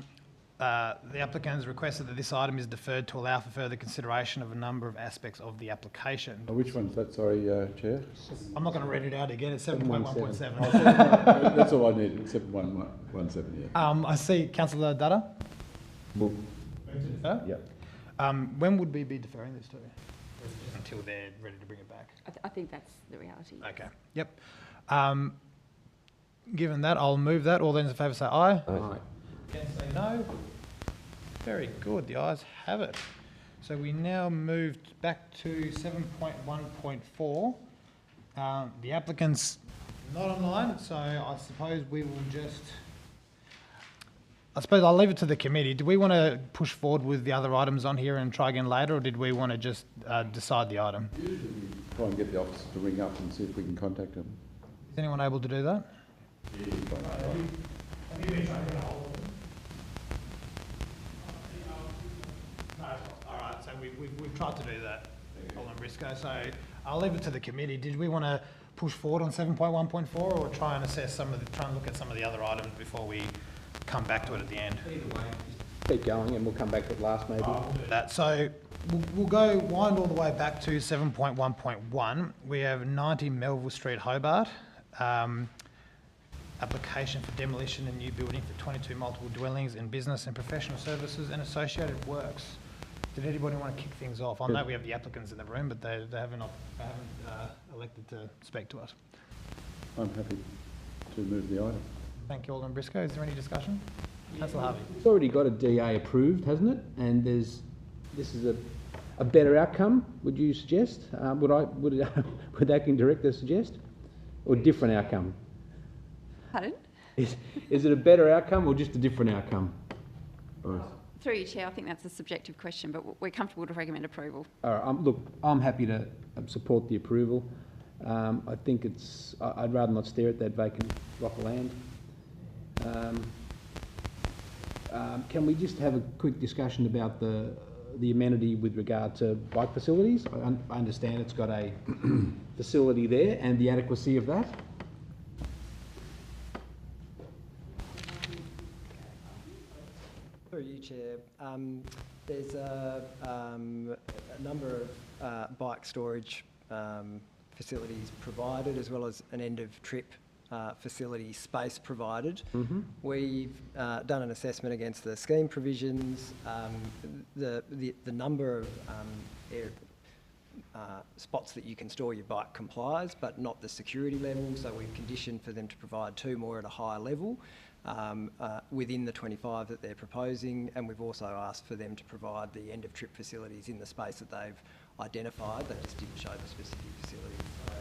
applicant has requested that this item is deferred to allow for further consideration of a number of aspects of the application. Oh, which one's that, sorry, Chair? I'm not going to read it out again, it's 7.1.7. That's all I needed, except 117, yeah. I see Councillor Dutta. Move. Yeah. When would we be deferring this to? Until they're ready to bring it back? I think that's the reality. Okay, yep. Given that, I'll move that. All those in favour say aye. Aye. Against say no. Very good, the ayes have it. So we now moved back to 7.1.4. The applicant's not online, so I suppose we will just... I suppose I'll leave it to the committee. Do we want to push forward with the other items on here and try again later, or did we want to just decide the item? Usually we try and get the officer to ring up and see if we can contact them. Is anyone able to do that? Yeah. Have you been trying to get a hold of them? No, all right, so we've tried to do that, Alderman Briscoe, so I'll leave it to the committee. Did we want to push forward on 7.1.4 or try and assess try and look at some of the other items before we come back to it at the end? Either way, keep going and we'll come back to it last maybe. We'll do that. So we'll go wind all the way back to 7.1.1. We have 90 Melville Street, Hobart. Application for demolition and new building for 22 multiple dwellings and business and professional services and associated works. Did anybody want to kick things off? I know we have the applicants in the room, but they haven't elected to speak to us. I'm happy to move the item. Thank you, Alderman Briscoe. Is there any discussion? Councillor Harvey. It's already got a DA approved, hasn't it? And this is a better outcome, would you suggest? Would acting director suggest? Or different outcome? Pardon? Is it a better outcome or just a different outcome? Through you, Chair, I think that's a subjective question, but we're comfortable to recommend approval. All right, look, I'm happy to support the approval. I think I'd rather not stare at that vacant block of land. Can we just have a quick discussion about the amenity with regard to bike facilities? I understand it's got a facility there and the adequacy of that. Through you, Chair. There's a number of bike storage facilities provided, as well as an end-of-trip facility space provided. Mm-hmm. We've done an assessment against the scheme provisions. The number of spots that you can store your bike complies, but not the security level, so we've conditioned for them to provide 2 more at a higher level. Within the 25 that they're proposing, and we've also asked for them to provide the end-of-trip facilities in the space that they've identified. They just didn't show the specific facilities. So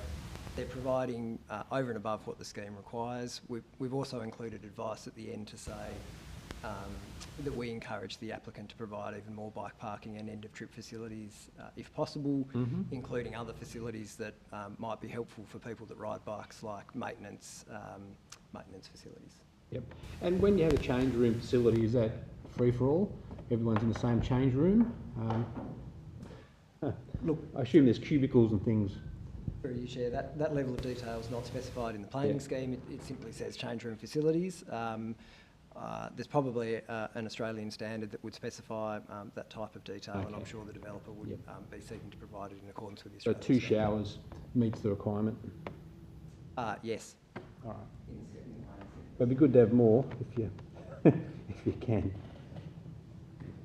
they're providing over and above what the scheme requires. We've also included advice at the end to say that we encourage the applicant to provide even more bike parking and end-of-trip facilities if possible, including other facilities that might be helpful for people that ride bikes, like maintenance facilities. Yep. And when you have a change room facility, is that free for all? Everyone's in the same change room? Look, I assume there's cubicles and things. Through you, Chair, that level of detail is not specified in the planning scheme. It simply says change room facilities. There's probably an Australian standard that would specify that type of detail, and I'm sure the developer would be seeking to provide it in accordance with the Australian So 2 standard. showers meets the requirement? Yes. All right. But it'd be good to have more if you can.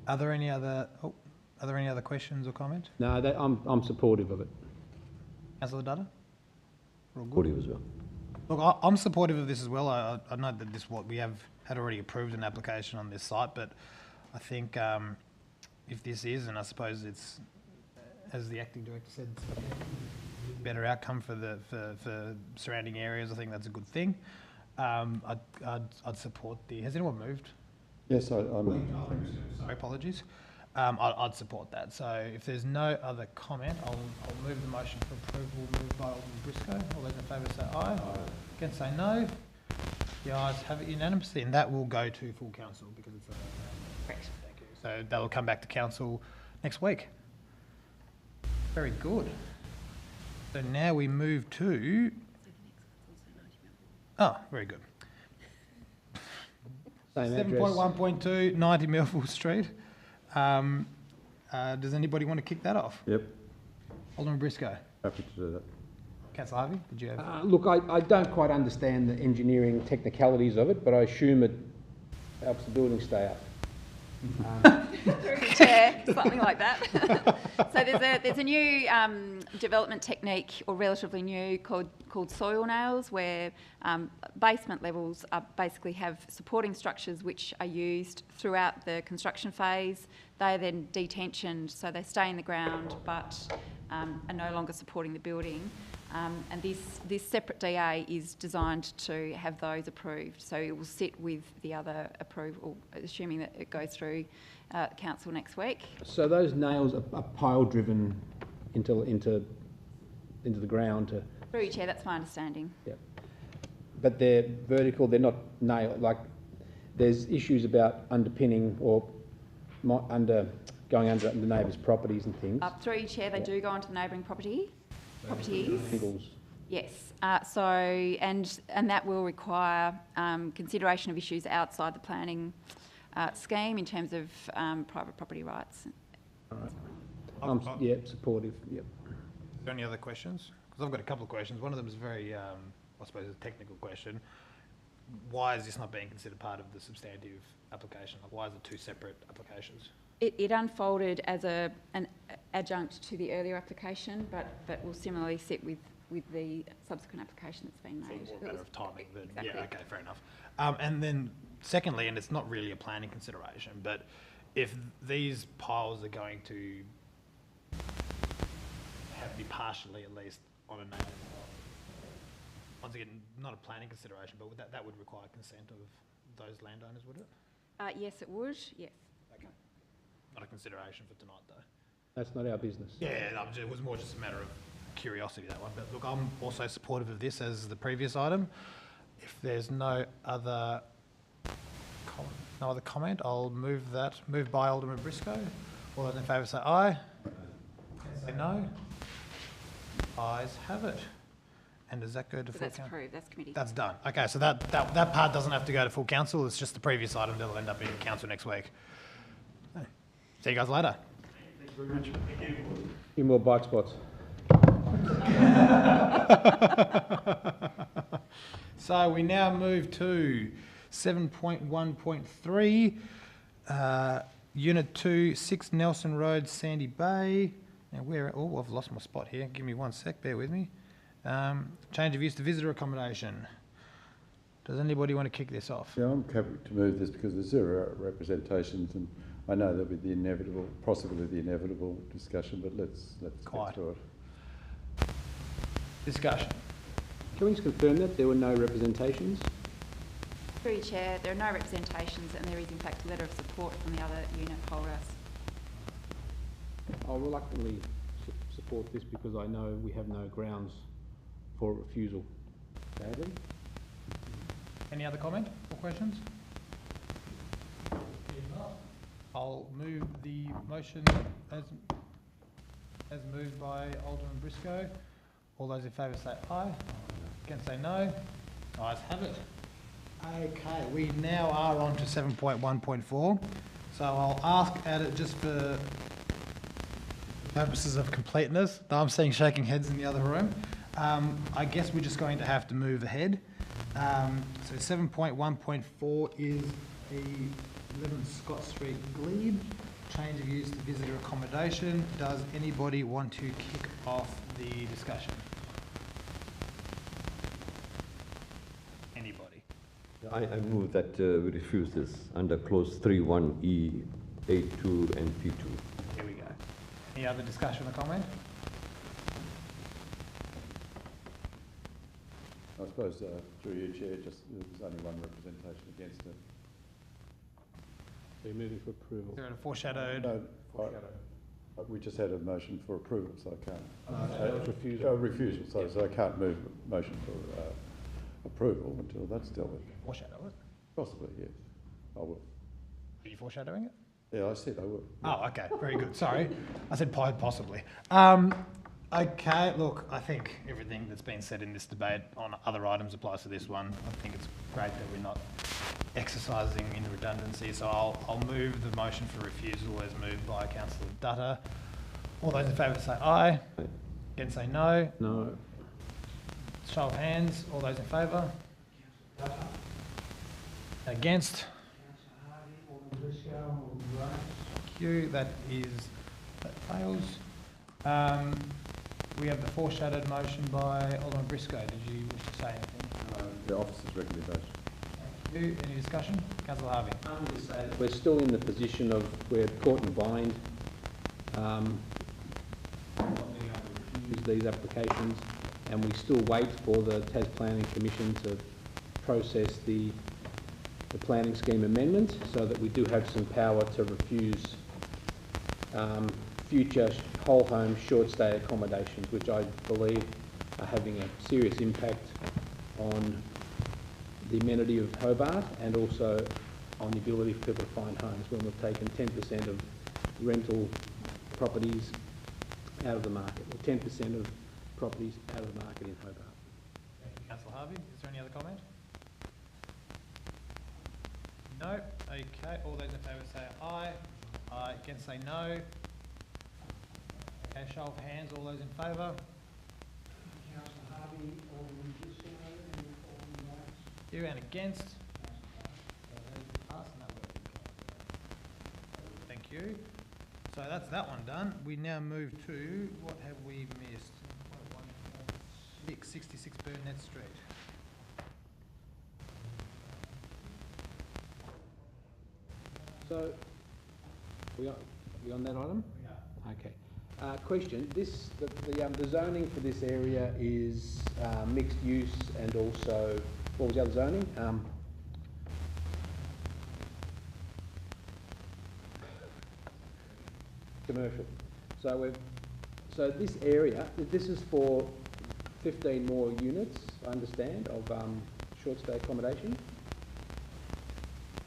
Are there any other questions or comments? No, I'm supportive of it. Councillor Dutta? We're all good? Supportive as well. Look, I'm supportive of this as well. I know that we had already approved an application on this site, but I think if this is, and I suppose it's, as the acting director said, it's a better outcome for surrounding areas, I think that's a good thing. I'd support has anyone moved? Yes, I'm. Sorry, apologies. I'd support that. So if there's no other comment, I'll move the motion for approval moved by Alderman Briscoe. All those in favour say aye. Aye. Against say no. The ayes have it unanimously, and that will go to full council because it's a... Correct. Thank you. So that will come back to council next week. Very good. So now we move to... Oh, very good. Same address. 7.1.2, 90 Melville Street. Does anybody want to kick that off? Yep, Alderman Briscoe. happy to do that. Councillor Harvey, did you have... Look, I don't quite understand the engineering technicalities of it, but I assume it helps the building stay up. Through the chair, something like that. So there's a new development technique, or relatively new, called soil nails, where basement levels basically have supporting structures which are used throughout the construction phase. They are then detensioned, so they stay in the ground but are no longer supporting the building. And this separate DA is designed to have those approved. So it will sit with the other approval, assuming that it goes through council next week. So those nails are pile driven into the ground to... Through your chair, that's my understanding. Yeah. But they're vertical, they're not like there's issues about underpinning or going under the neighbours' properties and things. Through your chair, they do go onto the neighbouring properties. Angles. Yes. And that will require consideration of issues outside the planning scheme in terms of private property rights. All right. Yeah, supportive. Yep. Is there any other questions? Because I've got a couple of questions. One of them is very, I suppose, a technical question. Why is this not being considered part of the substantive application? Like, why is it two separate applications? It unfolded as an adjunct to the earlier application, but will similarly sit with the subsequent application that's been made. So more a matter of timing than... Exactly. Yeah, okay, fair enough. And then secondly, and it's not really a planning consideration, but if these piles are going to have to be partially, at least, on a neighbouring lot, once again, not a planning consideration, but that would require consent of those landowners, would it? Yes, it would, yes. Okay. Not a consideration for tonight, though. That's not our business. Yeah, no, it was more just a matter of curiosity, that one. But look, I'm also supportive of this as the previous item. If there's no other comment, I'll move that. Moved by Alderman Briscoe. All those in favour say aye. Say no. Ayes have it. And does that go to So full that's council? approved, that's committee. That's done. Okay, so that part doesn't have to go to full council. It's just the previous item that'll end up in council next week. See you guys later. Thank you very much. Thank you. Few more bike spots. So we now move to 7.1.3, Unit 2, 6 Nelson Road, Sandy Bay. Now oh, I've lost my spot here. Give me 1 sec, bear with me. Change of use to visitor accommodation. Does anybody want to kick this off? Yeah, I'm happy to move this because there's zero representations, and I know there'll be possibly the inevitable discussion, but let's get through it. Discussion. Can we just confirm that there were no representations? Through your chair, there are no representations and there is in fact a letter of support from the other unit holders. I'll reluctantly support this because I know we have no grounds for refusal. Badly. Any other comment or questions? I'll move the motion as moved by Alderman Briscoe. All those in favour say aye. Against say no. Ayes have it. Okay, we now are on to 7.1.4. So I'll ask at it just for purposes of completeness. Though I'm seeing shaking heads in the other room. I guess we're just going to have to move ahead. So 7.1.4 is the 11 Scott Street Glebe, change of use to visitor accommodation. Does anybody want to kick off the discussion? Anybody? I move that we refuse this under clause 3(1)(e), A2 and P2. Here we go. Any other discussion or comment? I suppose through you, Chair, just there's only one representation against it. So you're moving for approval. Is there a foreshadowed? No, we just had a motion for approval, so I can't. Refusal. Refusal, sorry, so I can't move a motion for approval until that's dealt with. Foreshadow it. Possibly, yes, I will. Are you foreshadowing it? Yeah, I said I would. Oh, okay, very good. Sorry, I said possibly. Okay, look, I think everything that's been said in this debate on other items applies to this one. I think it's great that we're not exercising in redundancy, so I'll move the motion for refusal as moved by Councillor Dutta. All those in favour say aye. Again say no. No. Show of hands. All those in favour? Against? Thank you. That fails. We have the foreshadowed motion by Alderman Briscoe. Did you wish to say anything? The officer's recommendation. Thank you. Any discussion? Councillor Harvey. We're still in the position of we're caught in a bind. Not being able to refuse these applications, and we still wait for the Tas Planning Commission to process the planning scheme amendment so that we do have some power to refuse future whole home short stay accommodations, which I believe are having a serious impact on the amenity of Hobart and also on the ability for people to find homes when we've taken 10% of rental properties out of the market, or 10% of properties out of the market in Hobart. Thank you, Councillor Harvey. Is there any other comment? No. Okay. All those in favour say aye. Aye. Against say no. Okay. Show of hands. All those in favour? Councillor Harvey, Alderman Briscoe, and Alderman Wax. You and against? Thank you. So that's that one done. We now move to, what have we missed? 66 Burnett Street. So, we on that item? We are. Okay. Question, the zoning for this area is mixed use and also, what was the other zoning? Commercial. So this area, this is for 15 more units, I understand, of short stay accommodation.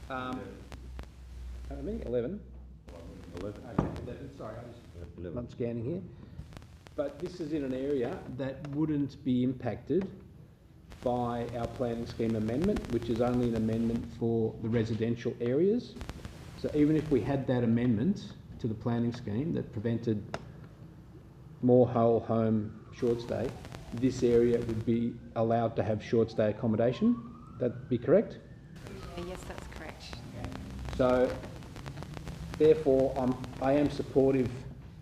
How many? 11? 11. Okay, 11. Sorry, I'm not scanning here. But this is in an area that wouldn't be impacted by our planning scheme amendment, which is only an amendment for the residential areas. So even if we had that amendment to the planning scheme that prevented more whole home short stay, this area would be allowed to have short stay accommodation. That be correct? Yes, that's correct. So therefore I am supportive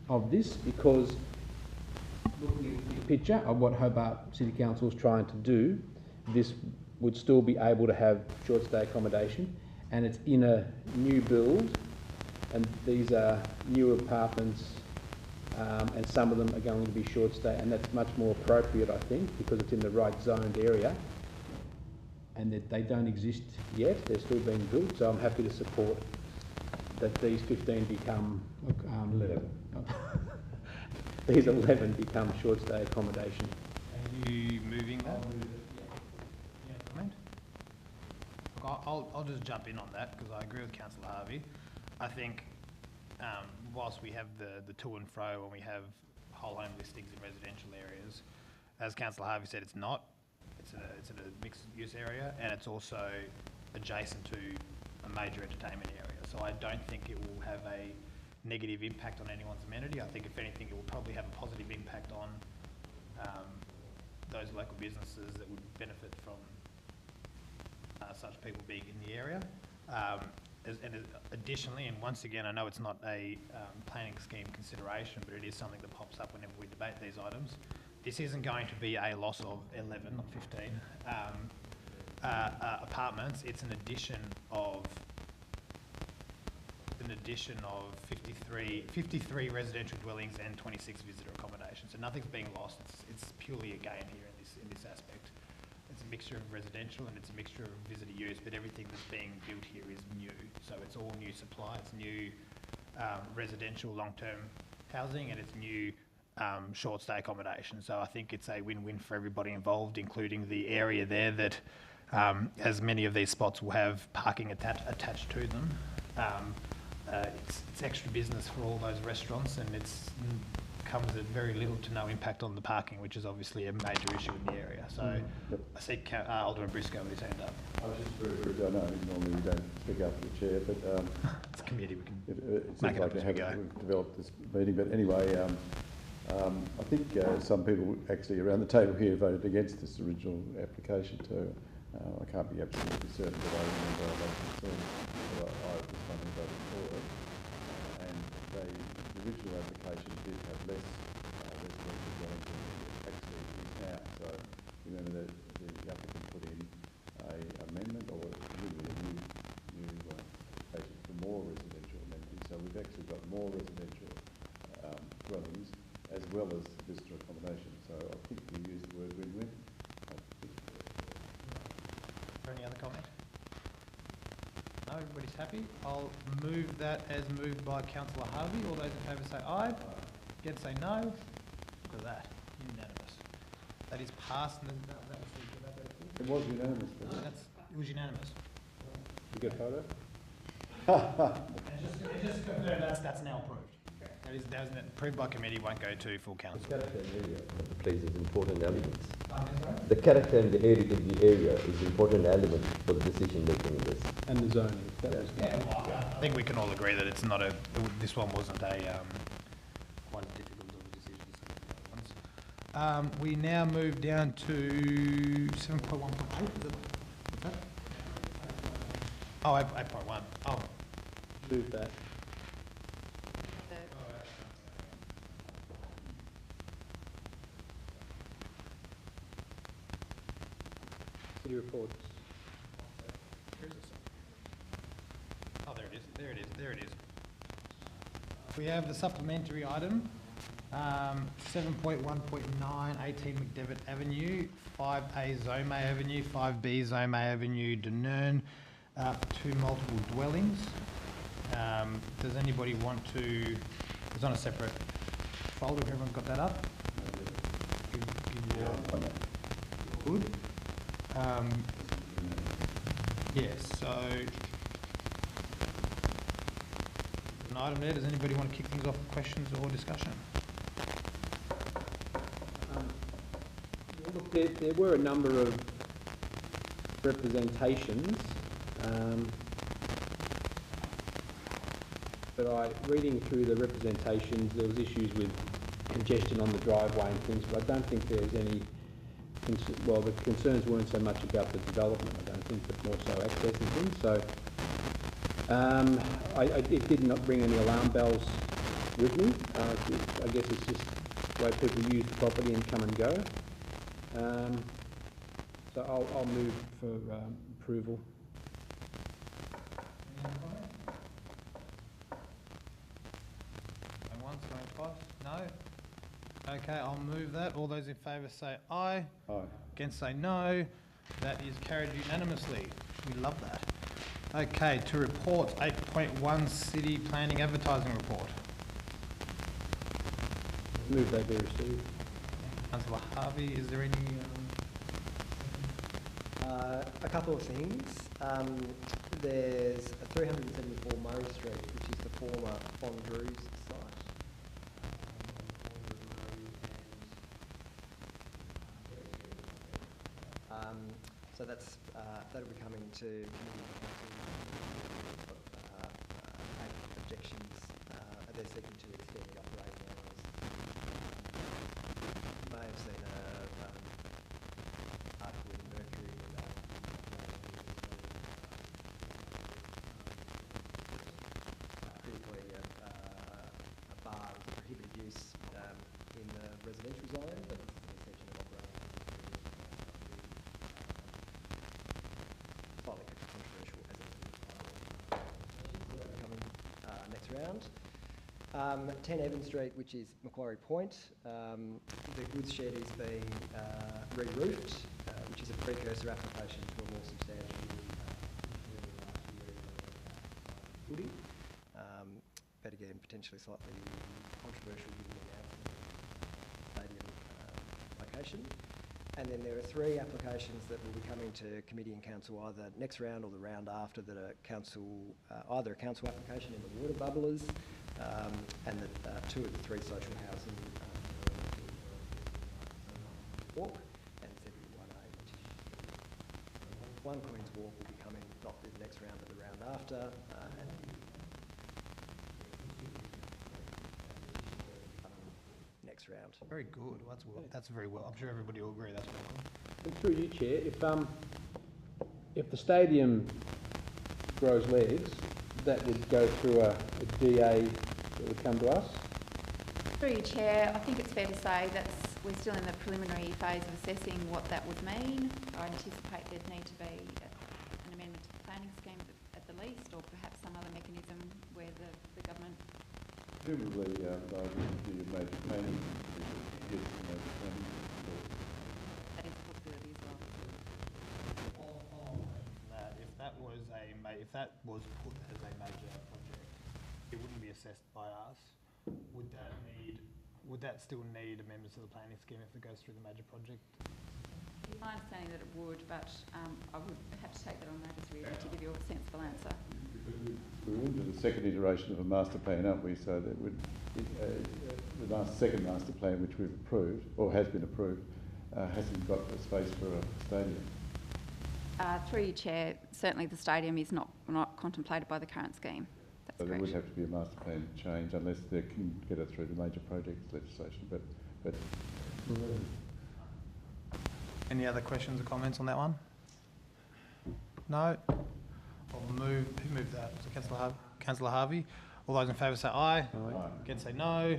of this because looking at the picture of what Hobart City Council is trying to do, this would still be able to have short stay accommodation, and it's in a new build, and these are new apartments, and some of them are going to be short stay, and that's much more appropriate, I think, because it's in the right zoned area, and that they don't exist yet, they're still being built, so I'm happy to support that these 15 become 11. These 11 become short stay accommodation. Are you moving that? Yeah, comment? Look, I'll just jump in on that because I agree with Councillor Harvey. I think whilst we have the to and fro when we have whole home listings in residential areas, as Councillor Harvey said, it's not. It's in a mixed use area, and it's also adjacent to a major entertainment area. So I don't think it will have a negative impact on anyone's amenity. I think if anything, it will probably have a positive impact on those local businesses that would benefit from such people being in the area. Additionally, and once again, I know it's not a planning scheme consideration, but it is something that pops up whenever we debate these items. This isn't going to be a loss of 11, not 15, apartments. It's an addition of 53 residential dwellings and 26 visitor accommodations. So nothing's being lost. It's purely a gain here in this aspect. It's a mixture of residential and it's a mixture of visitor use, but everything that's being built here is new. So it's all new supply. It's new residential long-term housing, and it's new short stay accommodation. So I think it's a win-win for everybody involved, including the area there that, as many of these spots will have parking attached to them. it's extra business for all those restaurants, and comes at very little to no impact on the parking, which is obviously a major issue in the area. So I see Alderman Briscoe with his hand up. I was just very briefly, I know normally you don't speak after the chair, but it's a committee, we can it make seems it like up as we go. we've developed this meeting. But anyway, I think some people actually around the table here voted against this original application too. I can't be absolutely certain, but I remember I was concerned that I was the one who voted for it. And the original application did have less residential dwellings than it actually is now. So remember that the applicant put in an amendment or really a new application for more residential amenities. So we've actually got more residential dwellings as well as visitor accommodation. So I think we use the word win-win. Any other comment? No, everybody's happy. I'll move that as moved by Councillor Harvey. All those in favour say aye. Against say no. Look at that, unanimous. That is passed. And that was the, It was unanimous. it was unanimous. You get a photo? And just to confirm, that's now approved. That was approved by committee, won't go to full council. The character and area of the place is important elements. The character and the area of the area is important element for the decision making in this. And the zoning. I think we can all agree that it's not this one wasn't a quite a difficult decision. We now move down to 7.1.8. Is it? What's that? Oh, 8.1. Oh. Move that. City reports. Oh, there it is. There it is. There it is. We have the supplementary item, 7.1.9, 18 McDevitt Avenue, 5A Zome Avenue, 5B Zome Avenue, Dunern, two multiple dwellings. Does anybody want to? It's on a separate folder. Have everyone got that up? Good. Yes, so an item there. Does anybody want to kick things off with questions or discussion? Look, there were a number of representations, but reading through the representations, there was issues with congestion on the driveway and things, but I don't think there was any. Well, the concerns weren't so much about the development, I don't think, but more so access and things. So it did not bring any alarm bells with me. I guess it's just the way people use the property and come and go. So I'll move for approval. Any other comment? Going once, going twice? No? Okay, I'll move that. All those in favour say aye. Aye. Against say no. That is carried unanimously. We love that. Okay, to reports, 8.1 City Planning Advertising Report. Move that be received. Councillor Harvey, is there any... A couple of things. There's 374 Murray Street, which is the former Fondrews site. So that's that'll be coming to committee. Objections. They're seeking to extend the operating hours. You may have seen an article in Mercury about critically a bar is a prohibited use in the residential zone, but it's an extension of operating slightly controversial as it's coming next round. 10 Evan Street, which is Macquarie Point. The goods shed is being re-roofed, which is a precursor application to a more substantial building. But again, potentially slightly controversial given the announcement of the stadium location. And then there are 3 applications that will be coming to committee and council either next round or the round after that are council, either a council application in the water bubblers, and the 2 of the 3 social housing walk, and 71A, which is 1 Queen's Walk will be coming not the next round but the round after, and next round. Very good. That's very well. I'm sure everybody will agree that's very well. And through you, Chair, if the stadium grows legs, that would go through a DA that would come to us? Through you, Chair, I think it's fair to say that we're still in the preliminary phase of assessing what that would mean. I anticipate there'd need to be an amendment to the planning scheme at the least, or perhaps some other mechanism where the government... Presumably, I would do a major planning, yes, major planning. That is a possibility as well. If that was put as a major project, it wouldn't be assessed by us. Would that still need amendments to the planning scheme if it goes through the major project? It's my understanding that it would, but I would have to take that on notice really to give you a sensible answer. We're into the second iteration of a master plan, aren't we? So that would the second master plan, which we've approved or has been approved, hasn't got the space for a stadium. Through you, Chair, certainly the stadium is not contemplated by the current scheme. That's So there correct. would have to be a master plan change unless they can get it through the major projects legislation. But Any other questions or comments on that one? No? I'll move. Who moved that? Was it Councillor Harvey? All those in favour say aye. Aye. Against say no.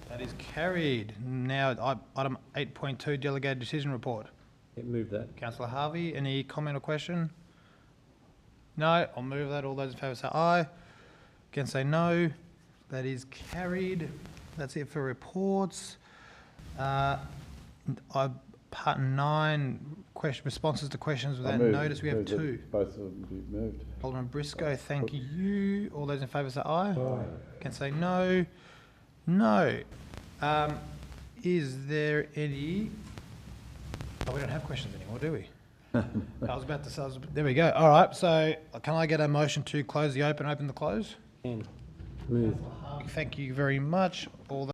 That is carried. Now, item 8.2, delegated decision report. Move that. Councillor Harvey, any comment or question? No? I'll move that. All those in favour say aye. Against say no. That is carried. That's it for reports. Part 9, responses to questions without notice. We have 2. Both of them be moved. Alderman Briscoe, thank you. All those in favour say aye. Aye. Can say no. No. Is there any... Oh, we don't have questions anymore, do we? I was about to say... There we go. All right, so can I get a motion to close the open the close? Move. Thank you very much. All